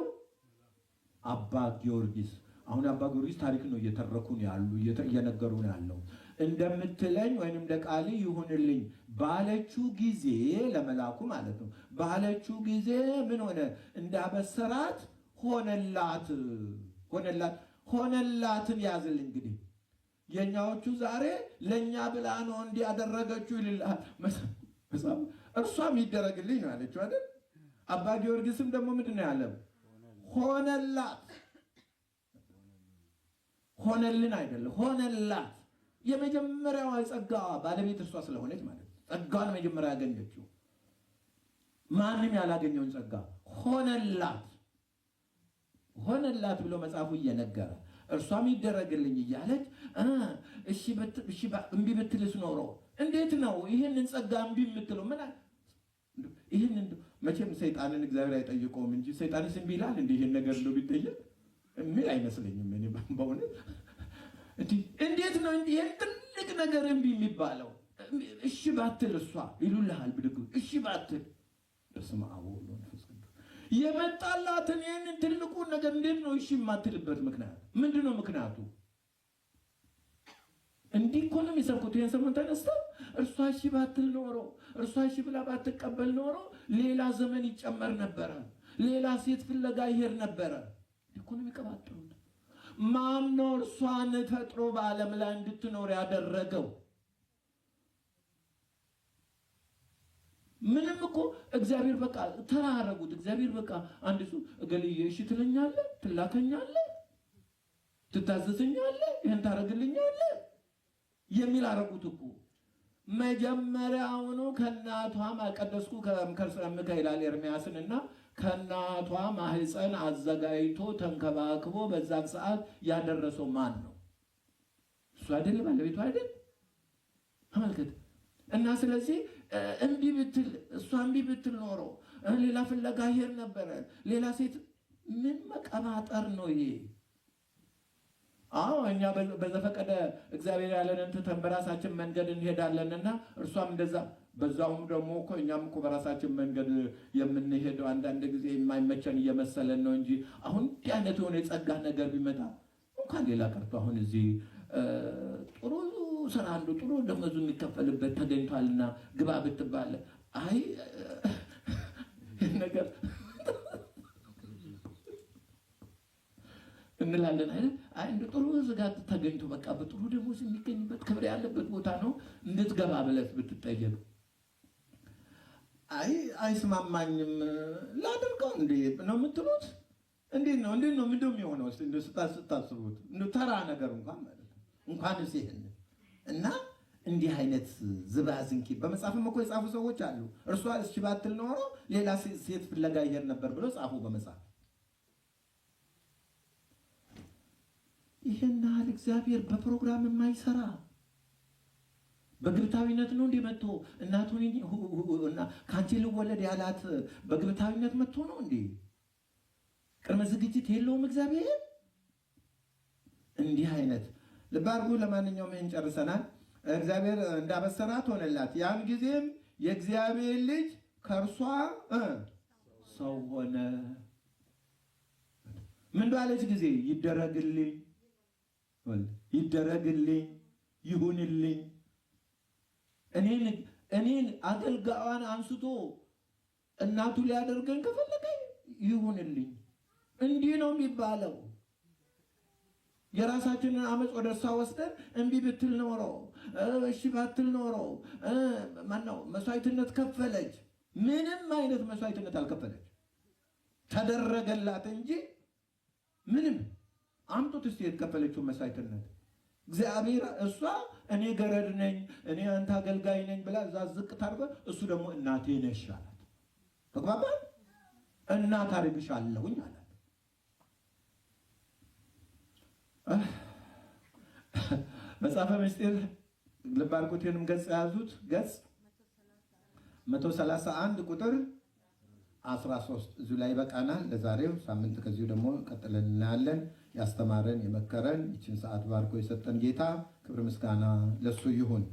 አባ ጊዮርጊስ። አሁን አባ ጊዮርጊስ ታሪክ ነው እየተረኩን ያሉ እየነገሩን ያለው። እንደምትለኝ ወይንም እንደ ቃል ይሁንልኝ ባለችው ጊዜ ለመላኩ ማለት ነው። ባለችው ጊዜ ምን ሆነ? እንዳበሰራት ሆነላት። ሆነላትን ያዝል እንግዲህ የኛዎቹ ዛሬ ለኛ ብላ ነው እንዲያደረገችው ይልልሃል። እርሷም ይደረግልኝ ነው ያለችው አይደል? አባ ጊዮርጊስም ደግሞ ምንድን ነው ያለው? ሆነላት። ሆነልን አይደለም፣ ሆነላት። የመጀመሪያዋ ጸጋ ባለቤት እርሷ ስለሆነች ማለት ነው። ጸጋን መጀመሪያ ያገኘችው ማንም ያላገኘውን ጸጋ ሆነላት ብሎ መጽሐፉ እየነገረ እርሷም ይደረግልኝ እያለች እምቢ ብትልስ ኖሮ እንዴት ነው ይህንን ጸጋ እምቢ የምትለው? ይህን መቼም ሰይጣንን እግዚአብሔር አይጠይቀውም እንጂ ሰይጣንስ እምቢ ይላል? ይህን ነገር እንደው ቢጠየቅ የሚል አይመስለኝም። እኔ በእውነት እንዴት ነው ይህን ትልቅ ነገር እምቢ የሚባለው? እሺ ባትል እሷ ይሉልሃል ብድግ እሺ ባትል በስመ አብ ወወልድ ወመንፈስ ቅዱስ የመጣላትን ይህንን ትልቁን ነገር እንዴት ነው እሺ የማትልበት ምክንያት ምንድን ነው? ምክንያቱ እንዲህ እኮ ነው የሚሰብኩት። ይህን ሰሞን ተነስተው እርሷ እሺ ባትል ኖሮ እርሷ እሺ ብላ ባትቀበል ኖሮ ሌላ ዘመን ይጨመር ነበረ፣ ሌላ ሴት ፍለጋ ይሄድ ነበረ እኮ ነው የሚቀባጥሩት። ማን ነው እርሷን ፈጥሮ በዓለም ላይ እንድትኖር ያደረገው? ምንም እኮ እግዚአብሔር በቃ ተራረጉት። እግዚአብሔር በቃ አንድ ሰው እገልዬ እሺ ትለኛለህ፣ ትላከኛለህ፣ ትታዘዘኛለህ ይህን ታደርግልኛለህ የሚል አረጉት እኮ። መጀመሪያውኑ ከእናቷ ቀደስኩ ከእምከ ይላል ኤርምያስን እና ከእናቷ ማህፀን አዘጋጅቶ ተንከባክቦ በዛን ሰዓት ያደረሰው ማን ነው? እሱ አይደል? ባለቤቱ አይደል? ተመልከት። እና ስለዚህ እሷ እምቢ ብትል ኖሮ ሌላ ፍለጋ ሄድ ነበረ። ሌላ ሴት ምን መቀባጠር ነው ይሄ? አዎ እኛ በዘፈቀደ እግዚአብሔር ያለንን ትተን በራሳችን መንገድ እንሄዳለንና እርሷም እንደዛ። በዛውም ደግሞ እኮ እኛም እኮ በራሳችን መንገድ የምንሄደው አንዳንድ ጊዜ የማይመቸን እየመሰለን ነው እንጂ አሁን እንዲህ አይነት የሆነ የጸጋ ነገር ቢመጣ እንኳን ሌላ ቀርቶ አሁን እዚህ ጥሩ ስራ አንዱ ጥሩ ደመወዙ የሚከፈልበት ተገኝቷልና ግባ ብትባለ አይ ነገር እንላለን አይደል? አይ እንደ ጥሩ ዝጋት ተገኝቶ በቃ በጥሩ ደሞዝ የሚገኝበት ክብር ያለበት ቦታ ነው እንድትገባ ብለህ ብትጠየቅ አይ አይስማማኝም ላድርገው እንዴ ነው የምትሉት? እንዴት ነው ምንድነው የሚሆነው? እንደ ስታስቡት እንደ ተራ ነገር እንኳን ማለት ነው እንኳንስ ይሄን እና እንዲህ አይነት ዝባዝንኪ በመጽሐፍም እኮ የጻፉ ሰዎች አሉ። እርሷ እሺ ባትል ኖሮ ሌላ ሴት ፍለጋ ይሄድ ነበር ብሎ ጻፉ በመጽሐፍ። ይሄን ያህል እግዚአብሔር በፕሮግራም የማይሰራ በግብታዊነት ነው እንዴ መጥቶ እናቱን እና ካንቺ ልወለድ ያላት በግብታዊነት መጥቶ ነው እንዴ? ቅድመ ዝግጅት የለውም እግዚአብሔር። እንዲህ አይነት ልብ አድርጉ። ለማንኛውም ይህን ጨርሰናል። እግዚአብሔር እንዳበሰራት ሆነላት። ያን ጊዜም የእግዚአብሔር ልጅ ከእርሷ ሰው ሆነ። ምን ባለች ጊዜ? ይደረግልኝ፣ ይሁንልኝ። እኔን አገልጋዋን አንስቶ እናቱ ሊያደርገኝ ከፈለገ ይሁንልኝ። እንዲህ ነው የሚባለው። የራሳችንን አመፅ ወደ እሷ ወስደን እምቢ ብትል ኖሮ እሺ ባትል ኖሮ ማነው መስዋዕትነት ከፈለች? ምንም አይነት መስዋዕትነት አልከፈለች። ተደረገላት እንጂ ምንም። አምጡት እስቲ የተከፈለችው መስዋዕትነት። እግዚአብሔር እሷ እኔ ገረድ ነኝ እኔ አንተ አገልጋይ ነኝ ብላ እዛ ዝቅ ታርገ፣ እሱ ደግሞ እናቴ ነሽ አላት። ተግባባን? እናት አድርግሻለሁኝ አላት። መጽሐፈ ምስጢር ልብ አድርጉት። ገጽ ያዙት። ገጽ 131 ቁጥር 13 እዚሁ ላይ በቃናል ለዛሬው። ሳምንት ከዚሁ ደግሞ ቀጥለን እናያለን። ያስተማረን የመከረን ይችን ሰዓት ባርኮ የሰጠን ጌታ ክብር ምስጋና ለሱ ይሁን።